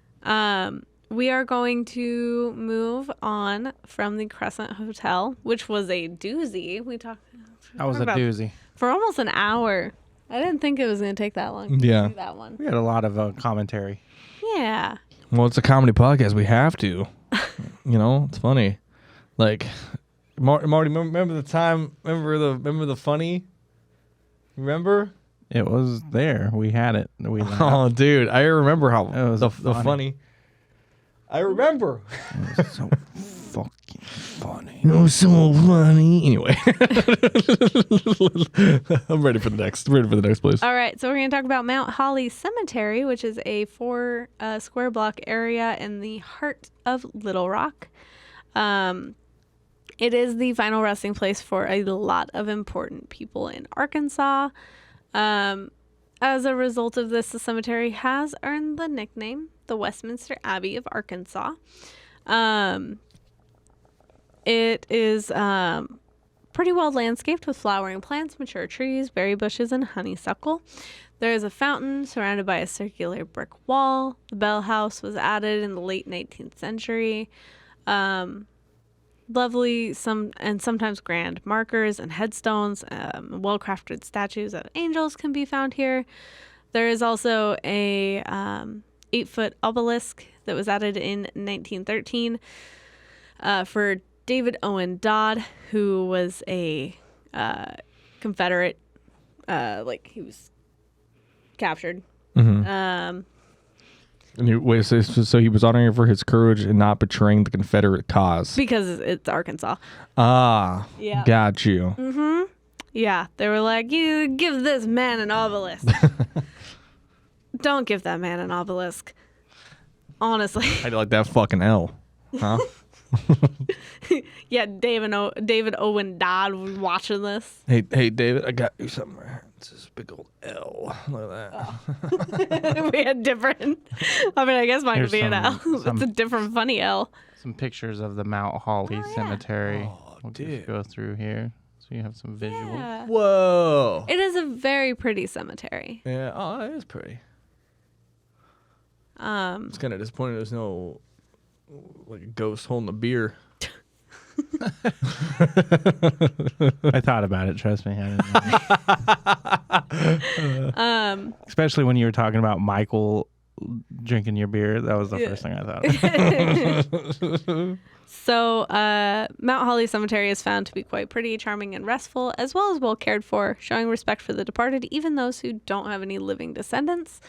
We are going to move on from the Crescent Hotel, which was a doozy. That was a doozy. For almost an hour. I didn't think it was going to take that long to do that one. We had a lot of commentary. Yeah. Well, it's a comedy podcast. We have to. It's funny. Like, Marty, remember the time? Remember the funny? Remember? It was there. We had it. We Oh, dude, I remember how it was the funny. funny. I remember. It was so fucking funny. It was so funny. Anyway, I'm ready for the next. Please. All right, so we're going to talk about Mount Holly Cemetery, which is a 4 square block area in the heart of Little Rock. It is the final resting place for a lot of important people in Arkansas. As a result of this, the cemetery has earned the nickname the Westminster Abbey of Arkansas. It is pretty well landscaped with flowering plants, mature trees, berry bushes, and honeysuckle. There is a fountain surrounded by a circular brick wall. The bell house was added in the late 19th century. Lovely sometimes grand markers and headstones, well-crafted statues of angels can be found here. There is also a 8-foot obelisk that was added in 1913 for David Owen Dodd, who was a Confederate, he was captured. Mm-hmm. So he was honoring for his courage in not betraying the Confederate cause. Because it's Arkansas. Ah, Yeah. Got you. Mm-hmm. Yeah, they were like, you give this man an obelisk. Don't give that man an obelisk. Honestly. I like that fucking L. Huh? Yeah, David Owen Dodd was watching this. Hey, David, I got you something. It's this big old L. Look at that. We had different. I guess mine could be an L. It's a different funny L. Some pictures of the Mount Holly Cemetery. We'll dude. just go through here so you have some visuals. Yeah. Whoa. It is a very pretty cemetery. Yeah. Oh, it is pretty. It's kind of disappointing. There's no like a ghost holding a beer. I thought about it. Trust me. I didn't know. Especially when you were talking about Michael drinking your beer. That was the first thing I thought of. So, Mount Holly Cemetery is found to be quite pretty, charming, and restful, as well as well cared for, showing respect for the departed, even those who don't have any living descendants.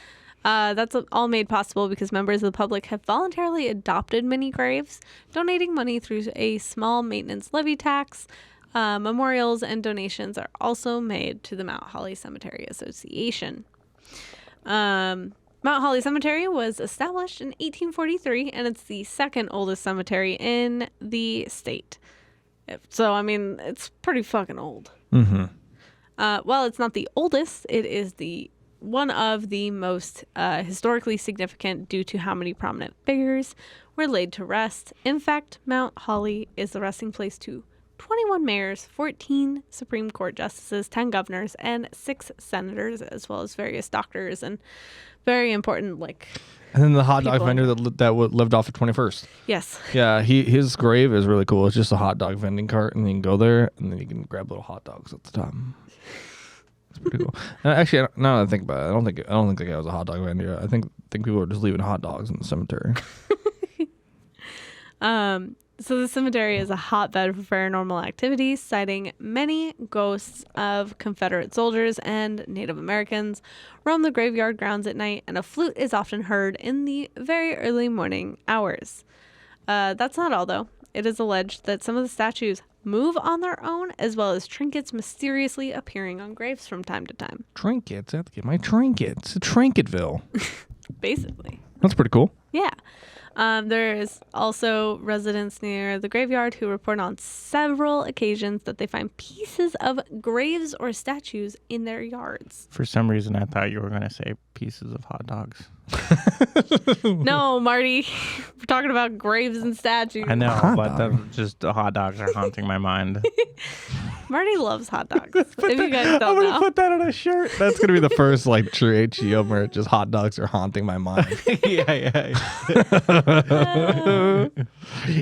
That's all made possible because members of the public have voluntarily adopted many graves, donating money through a small maintenance levy tax. Memorials and donations are also made to the Mount Holly Cemetery Association. Mount Holly Cemetery was established in 1843, and it's the second oldest cemetery in the state. So, it's pretty fucking old. Mm-hmm. While it's not the oldest, it is one of the most historically significant due to how many prominent figures were laid to rest. In fact, Mount Holly is the resting place to 21 mayors, 14 Supreme Court justices, 10 governors, and 6 senators, as well as various doctors and very important, And then the hot dog people vendor that lived off of 21st. Yes. Yeah, his grave is really cool. It's just a hot dog vending cart, and you can go there, and then you can grab little hot dogs at the top. It's pretty cool. And actually, now that I think about it, I don't think the guy was a hot dog vendor. I think people were just leaving hot dogs in the cemetery. So the cemetery is a hotbed for paranormal activity, citing many ghosts of Confederate soldiers and Native Americans roam the graveyard grounds at night, and a flute is often heard in the very early morning hours. That's not all, though. It is alleged that some of the statues move on their own, as well as trinkets mysteriously appearing on graves from time to time. Trinkets? I have to get my trinkets. It's Trinketville. Basically. That's pretty cool. Yeah. There is also residents near the graveyard who report on several occasions that they find pieces of graves or statues in their yards. For some reason, I thought you were going to say pieces of hot dogs. No, Marty. We're talking about graves and statues. I know, but the hot dogs are haunting my mind. Marty loves hot dogs. If you guys I'm don't gonna know. put that on a shirt. That's gonna be the first true H.G.O merch. Just hot dogs are haunting my mind. yeah.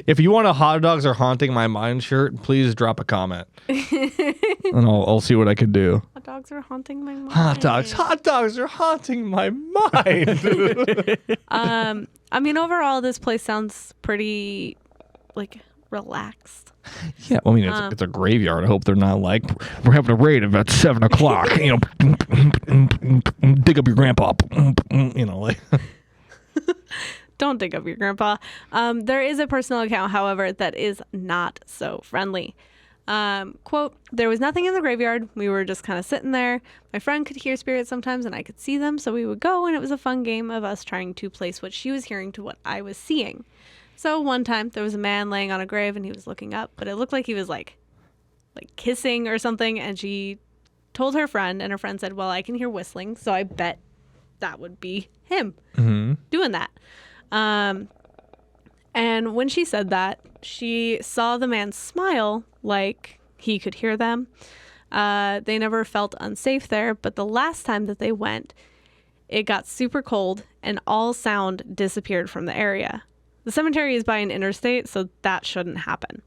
If you want a hot dogs are haunting my mind shirt, please drop a comment, and I'll see what I can do. Hot dogs are haunting my mind. Hot dogs are haunting my mind. I mean, overall, this place sounds pretty, relaxed. Yeah, well, I mean, it's a graveyard. I hope they're not we're having a raid at 7 o'clock. Dig up your grandpa. Don't dig up your grandpa. There is a personal account, however, that is not so friendly. Quote, there was nothing in the graveyard. We were just kind of sitting there. My friend could hear spirits sometimes and I could see them. So we would go, and it was a fun game of us trying to place what she was hearing to what I was seeing. So one time there was a man laying on a grave and he was looking up, but it looked like he was like kissing or something. And she told her friend, and her friend said, well, I can hear whistling. So I bet that would be him doing that. And when she said that, she saw the man smile like he could hear them. They never felt unsafe there, but the last time that they went, it got super cold and all sound disappeared from the area. The cemetery is by an interstate, so that shouldn't happen.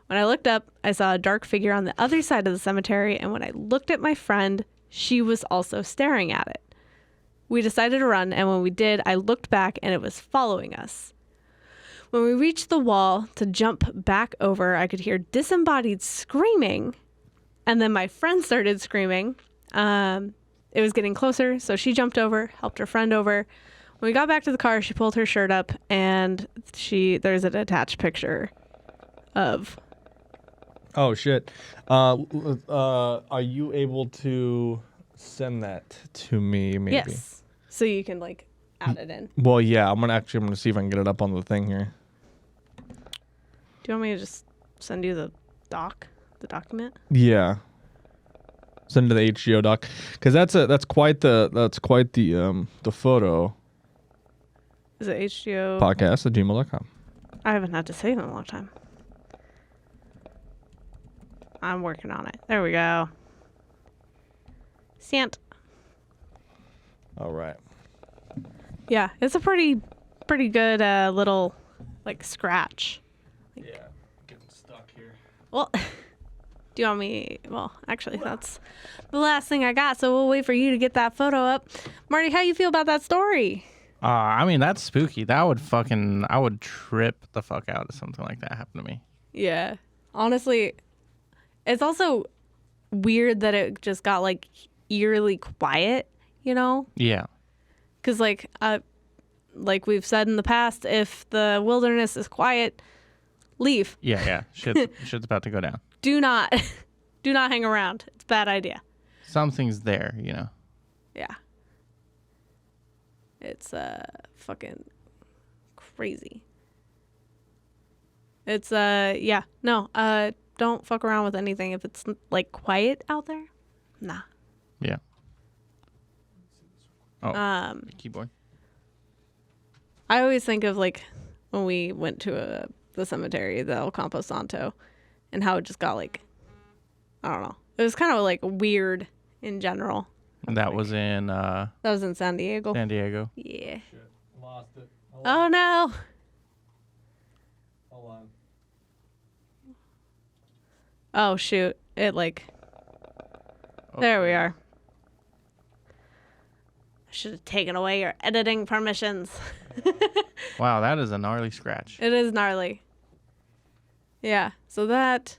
When I looked up, I saw a dark figure on the other side of the cemetery, and when I looked at my friend, she was also staring at it. We decided to run, and when we did, I looked back and it was following us. When we reached the wall to jump back over, I could hear disembodied screaming, and then my friend started screaming. It was getting closer, so she jumped over, helped her friend over. When we got back to the car, she pulled her shirt up, and there's an attached picture of... Oh, shit. Are you able to send that to me, maybe? Yes. So you can, add it in. Well, yeah. I'm gonna see if I can get it up on the thing here. Do you want me to just send you the document? Yeah. Send it to the HGO doc, because that's quite the photo. Is it HGO? Podcast at gmail.com. I haven't had to say it in a long time. I'm working on it. There we go. Sent. All right. Yeah, it's a pretty good little scratch. Yeah, getting stuck here. Well, do you want me? Well, actually, that's the last thing I got. So we'll wait for you to get that photo up. Marty, how you feel about that story? I mean, that's spooky. I would trip the fuck out if something like that happened to me. Yeah. Honestly, it's also weird that it just got eerily quiet, Yeah. Because like we've said in the past, if the wilderness is quiet, leave. Yeah. Shit's about to go down. Do not hang around. It's a bad idea. Something's there, Yeah. It's fucking crazy. It's don't fuck around with anything if it's quiet out there. Nah. Yeah. Oh. Keyboard. I always think of like when we went to the cemetery, the El Campo Santo, and how it just got like, I don't know. It was kind of like weird in general. That was in That was in San Diego. San Diego. Yeah. Shit, lost it. Oh no. Hold on. Oh shoot. It like. There we are. I should have taken away your editing permissions. Wow, that is a gnarly scratch. It is gnarly. Yeah. So that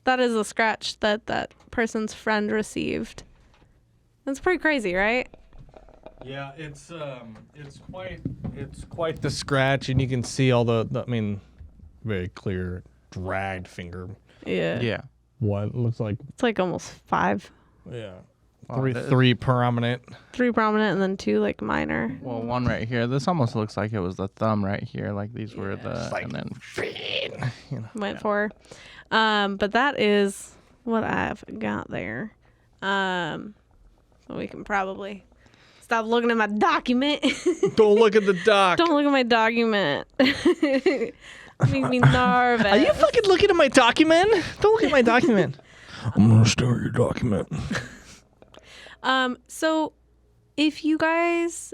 is a scratch that person's friend received. That's pretty crazy, right? Yeah, it's quite the scratch, and you can see all the I mean, very clear dragged finger. Yeah. Yeah. What looks like It's like almost 5. yeah, Wow, three prominent. 3 prominent and then 2 like minor. Well, one right here. This almost looks like it was the thumb right here. Like these were the like- and then Went for. But that is what I've got there. So we can probably stop looking at my document. Don't look at the doc. Don't look at my document. Makes me nervous. Are you fucking looking at my document? Don't look at my document. I'm gonna stare at your document. So if you guys,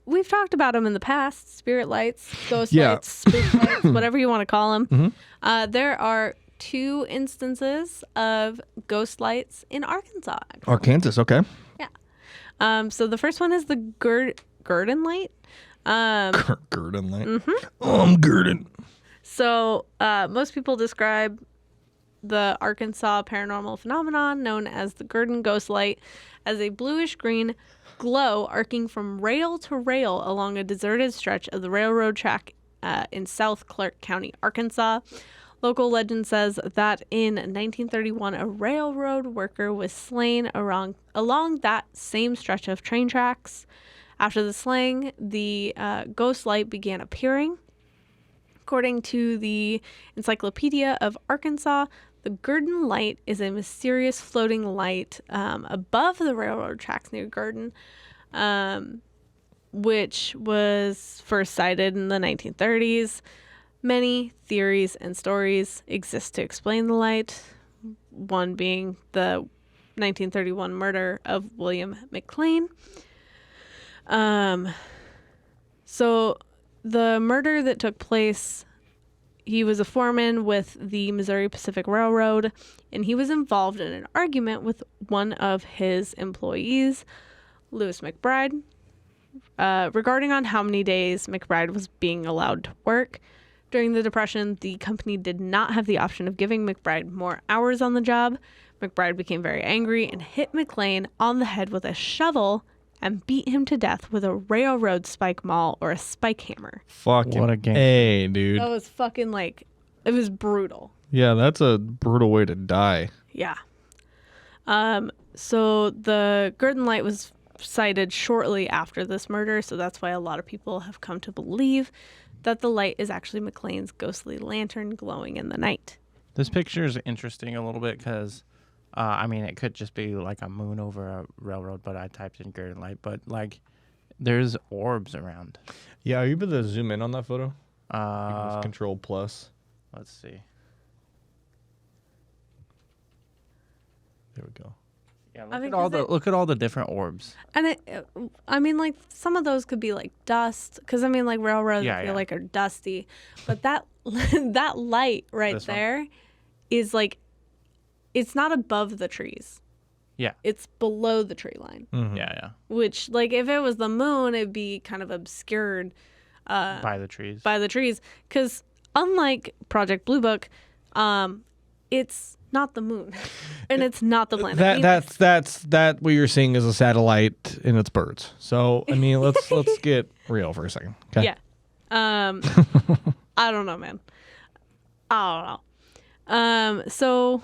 we've talked about them in the past, spirit lights, ghost Yeah. lights, spook lights, whatever you want to call them. Mhm. There are 2 instances of ghost lights in Arkansas. Arrr-Kansas, okay. So the first one is the Gurdon light. Gurdon light. Oh, I'm Gurdon. So most people describe the Arkansas paranormal phenomenon known as the Gurdon ghost light as a bluish-green glow arcing from rail to rail along a deserted stretch of the railroad track in South Clark County, Arkansas. Local legend says that in 1931, a railroad worker was slain along that same stretch of train tracks. After the slaying, the ghost light began appearing. According to the Encyclopedia of Arkansas, the Gurdon light is a mysterious floating light above the railroad tracks near Gurdon, which was first sighted in the 1930s. Many theories and stories exist to explain the light, one being the 1931 murder of William McLean. So the murder that took place, he was a foreman with the Missouri Pacific Railroad, and he was involved in an argument with one of his employees, Lewis McBride, regarding on how many days McBride was being allowed to work. During the Depression, the company did not have the option of giving McBride more hours on the job. McBride became very angry and hit McLean on the head with a shovel and beat him to death with a railroad spike maul or a spike hammer. Fucking What a game. Hey, dude. That was fucking it was brutal. Yeah, that's a brutal way to die. Yeah. So the Gurdon light was sighted shortly after this murder, so that's why a lot of people have come to believe that the light is actually McLean's ghostly lantern glowing in the night. This picture is interesting a little bit because, it could just be like a moon over a railroad, but I typed in Gurdon light. But, there's orbs around. Yeah, are you able to zoom in on that photo? Control plus. Let's see. There we go. Yeah, I mean, look at all the different orbs. And some of those could be like dust, because railroads Yeah, I feel yeah. like are dusty, but that that light right This one? there is it's not above the trees. Yeah. It's below the tree line, Yeah. which if it was the moon, it'd be kind of obscured By the trees. by the trees, because unlike Project Blue Book, it's not the moon and it's not the planet Venus. That what you're seeing is a satellite and it's birds. So let's get real for a second. Okay. Yeah. I don't know, man. I don't know. So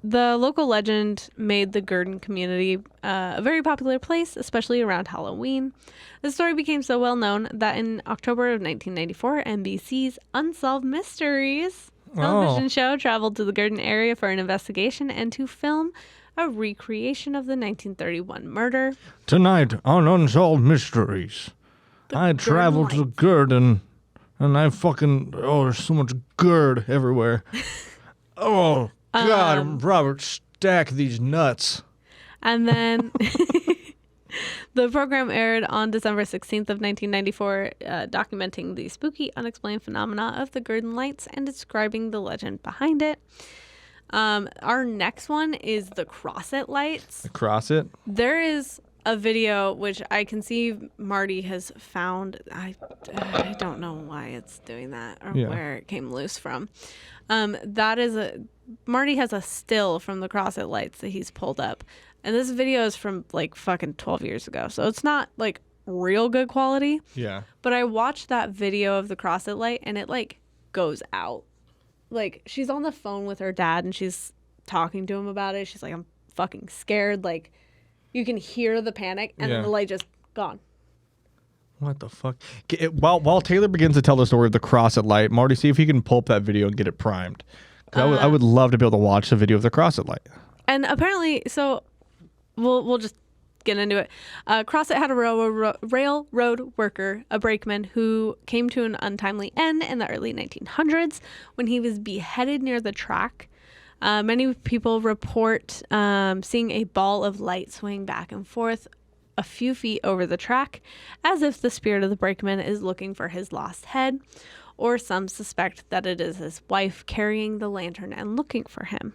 the local legend made the Gurdon community a very popular place, especially around Halloween. The story became so well known that in October of 1994, NBC's Unsolved Mysteries television show traveled to the Gurdon area for an investigation and to film a recreation of the 1931 murder. Tonight on Unsolved Mysteries, I traveled to Gurdon, and I fucking... Oh, there's so much GERD everywhere. Oh, God, Robert, stack these nuts. And then the program aired on December 16th of 1994, documenting the spooky, unexplained phenomena of the Gurdon lights and describing the legend behind it. Our next one is the Crosset lights. The Crosset? There is a video which I can see Marty has found. I don't know why it's doing that or where it came loose from. That is Marty has a still from the Crosset lights that he's pulled up. And this video is from like fucking 12 years ago. So it's not like real good quality. Yeah. But I watched that video of the Crosset light and it like goes out. Like, she's on the phone with her dad and she's talking to him about it. She's like, I'm fucking scared. Like, you can hear the panic and then the light just gone. What the fuck? While Taylor begins to tell the story of the Crosset light, Marty, see if he can pull up that video and get it primed. I would love to be able to watch the video of the Crosset light. And apparently, so we'll just get into it. Crosset had a railroad worker, a brakeman, who came to an untimely end in the early 1900s when he was beheaded near the track. Many people report seeing a ball of light swing back and forth a few feet over the track, as if the spirit of the brakeman is looking for his lost head, or some suspect that it is his wife carrying the lantern and looking for him.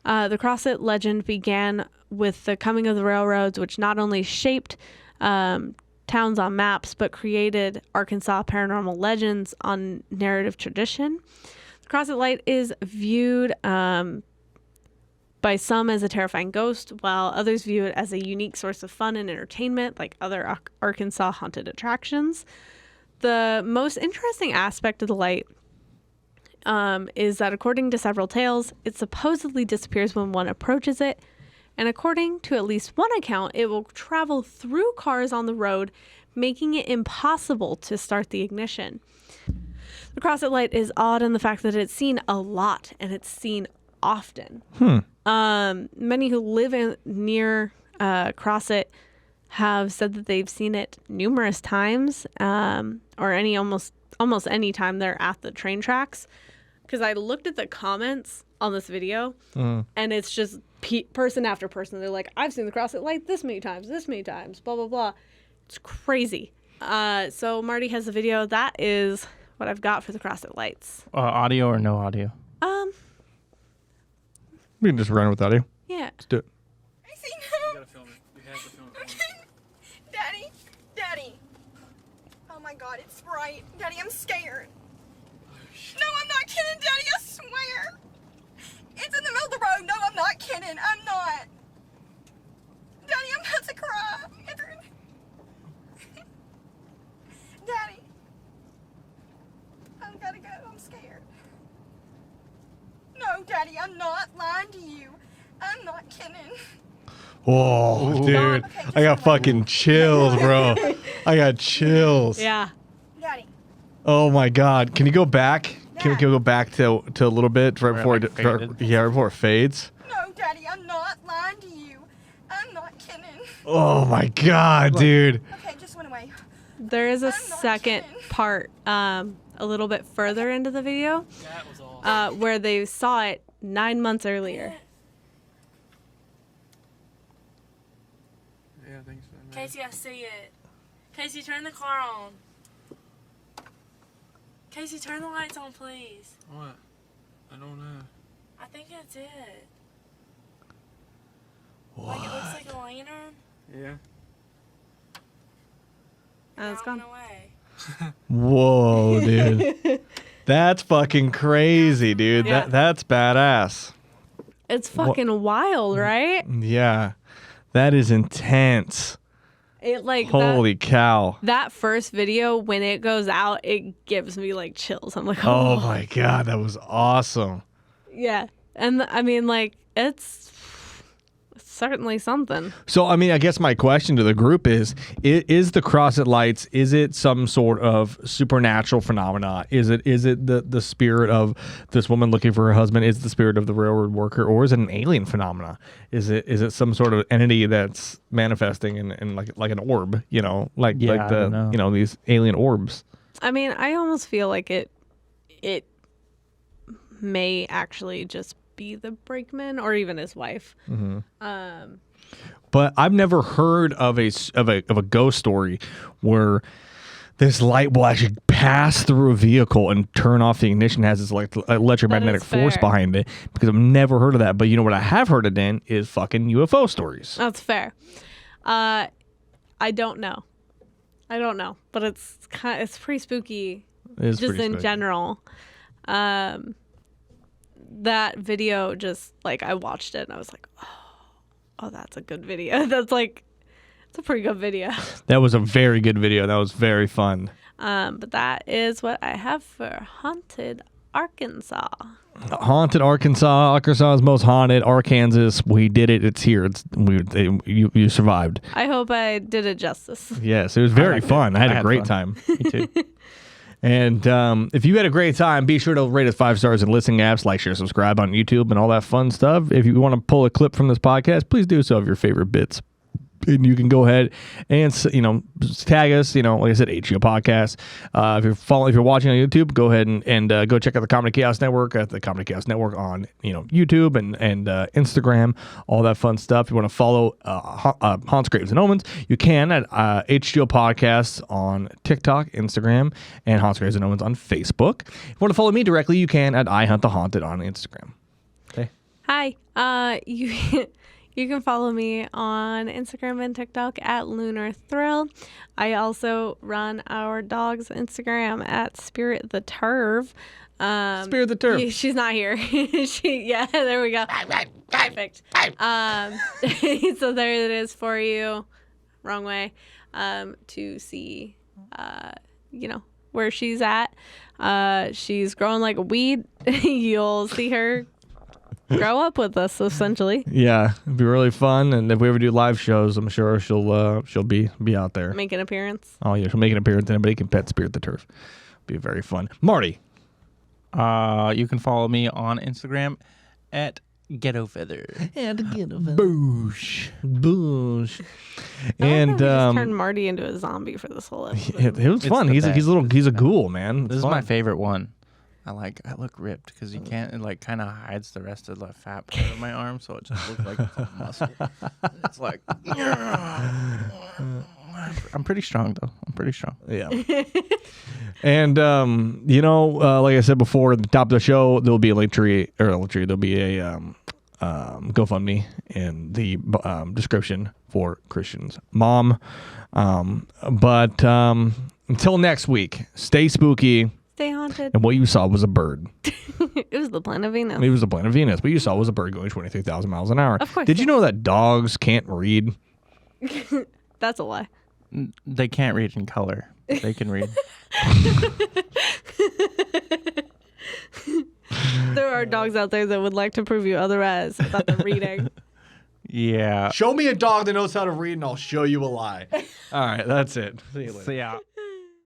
The Crosset legend began with the coming of the railroads, which not only shaped towns on maps, but created Arkansas paranormal legends on narrative tradition. The Crosset light is viewed by some as a terrifying ghost, while others view it as a unique source of fun and entertainment, like other Arkansas haunted attractions. The most interesting aspect of the light is that according to several tales, it supposedly disappears when one approaches it. And according to at least one account, it will travel through cars on the road, making it impossible to start the ignition. The Crosset light is odd in the fact that it's seen a lot and it's seen often. Many who live near Crosset have said that they've seen it numerous times, or almost any time they're at the train tracks. Because I looked at the comments on this video, and it's just person after person. They're like, I've seen the Crosset light this many times, blah, blah, blah. It's crazy. So Marty has a video. That is what I've got for the Crosset lights. Audio or no audio? We can just run with audio. Yeah. Let's do it. I see him. You gotta film it. You have to film it. Daddy. Oh my God, it's bright. Daddy, I'm scared. No, I'm not kidding, Daddy, I swear. It's in the middle of the road. No, I'm not kidding. I'm not. Daddy, I'm about to cry. Daddy. I've got to go. I'm scared. No, Daddy, I'm not lying to you. I'm not kidding. Oh, dude. Okay, I got fucking chills, bro. I got chills. Yeah. Daddy. Oh, my God. Can you go back? Can we go back to a little bit right before it faded? right before it fades? No, Daddy, I'm not lying to you. I'm not kidding. Oh, my God, dude. Okay, it just went away. There is a I'm not second kidding. part a little bit further into the video That was awesome. where they saw it 9 months earlier. Yeah, thanks, man. Casey, I see it. Casey, turn the car on. Casey, turn the lights on, please. What? I don't know. I think that's it. What? Like it looks like a lantern. Yeah. And it's gone. Went away. Whoa, dude. That's fucking crazy, dude. Yeah. That's badass. It's fucking wild, right? Yeah. That is intense. It like Holy cow. that first video when it goes out, it gives me like chills. I'm like, Oh oh, my God, that was awesome. yeah. And I mean, like it's certainly something. So, I mean, I guess my question to the group is the cross at lights, is it some sort of supernatural phenomena? Is it the spirit of this woman looking for her husband? Is it the spirit of the railroad worker? Or is it an alien phenomena? Is it some sort of entity that's manifesting in like an orb, like I don't know. these alien orbs? I mean, I almost feel like it may actually just be the brakeman or even his wife. But I've never heard of a ghost story where this light will actually pass through a vehicle and turn off the ignition, has this electromagnetic force fair. behind it, because I've never heard of that. But you know what I have heard of, Dan, is fucking UFO stories. That's fair. I don't know, but it's pretty spooky. It is Just pretty in spooky. general. That video, just like, I watched it and I was like, oh, that's a good video. It's a pretty good video. That was a very good video. That was very fun. But that is what I have for Haunted Arkansas. Haunted Arkansas. Arkansas is most haunted. Arrr-Kansas. We did it. It's here. You survived. I hope I did it justice. Yes, it was very fun. I had a great fun. time. Me too. And if you had a great time, be sure to rate us 5 stars in listening apps, like, share, subscribe on YouTube, and all that fun stuff. If you want to pull a clip from this podcast, please do so of your favorite bits. And you can go ahead and tag us. Like I said, HGOPodcast. If you're watching on YouTube, go ahead and go check out the Comedy Chaos Network at the Comedy Chaos Network on YouTube and Instagram, all that fun stuff. If you want to follow Haunts, Graves, and Omens, you can at HGOPodcast on TikTok, Instagram, and Haunts, Graves, and Omens on Facebook. If you want to follow me directly, you can at I Hunt the Haunted on Instagram. Okay. Hi. You can follow me on Instagram and TikTok at Lunar Thrill. I run our dog's Instagram at Spirit the Turv. Spirit the Turf. She's not here. There we go. Perfect. So there it is for you. Wrong way. To see, where she's at. She's growing like a weed. You'll see her grow up with us, essentially. Yeah, it'd be really fun, and if we ever do live shows, I'm sure she'll be out there. Make an appearance. Oh yeah, she'll make an appearance. Anybody can pet Spirit the Turf. Be very fun. Marty. You can follow me on Instagram at Ghetto Feather. Boosh. And And just turned Marty into a zombie for this whole episode. it was fun. the He's best. he's a ghoul, man. It's This is fun. my favorite one. I look ripped because you can't. It kind of hides the rest of the fat part of my arm, so it just looks like it's a muscle. It's like I'm pretty strong though. I'm pretty strong. Yeah. And like I said before, at the top of the show, there'll be a there'll be a GoFundMe in the description for Kristian's mom. But until next week, stay spooky. Stay haunted. And what you saw was a bird. It was the planet Venus. It was the planet Venus. What you saw was a bird going 23,000 miles an hour. Of course, Did you yes. know that dogs can't read? That's a lie. They can't read in color. They can read. There are dogs out there that would like to prove you otherwise about the reading. Yeah. Show me a dog that knows how to read, and I'll show you a lie. All right, that's it. See you later. So yeah.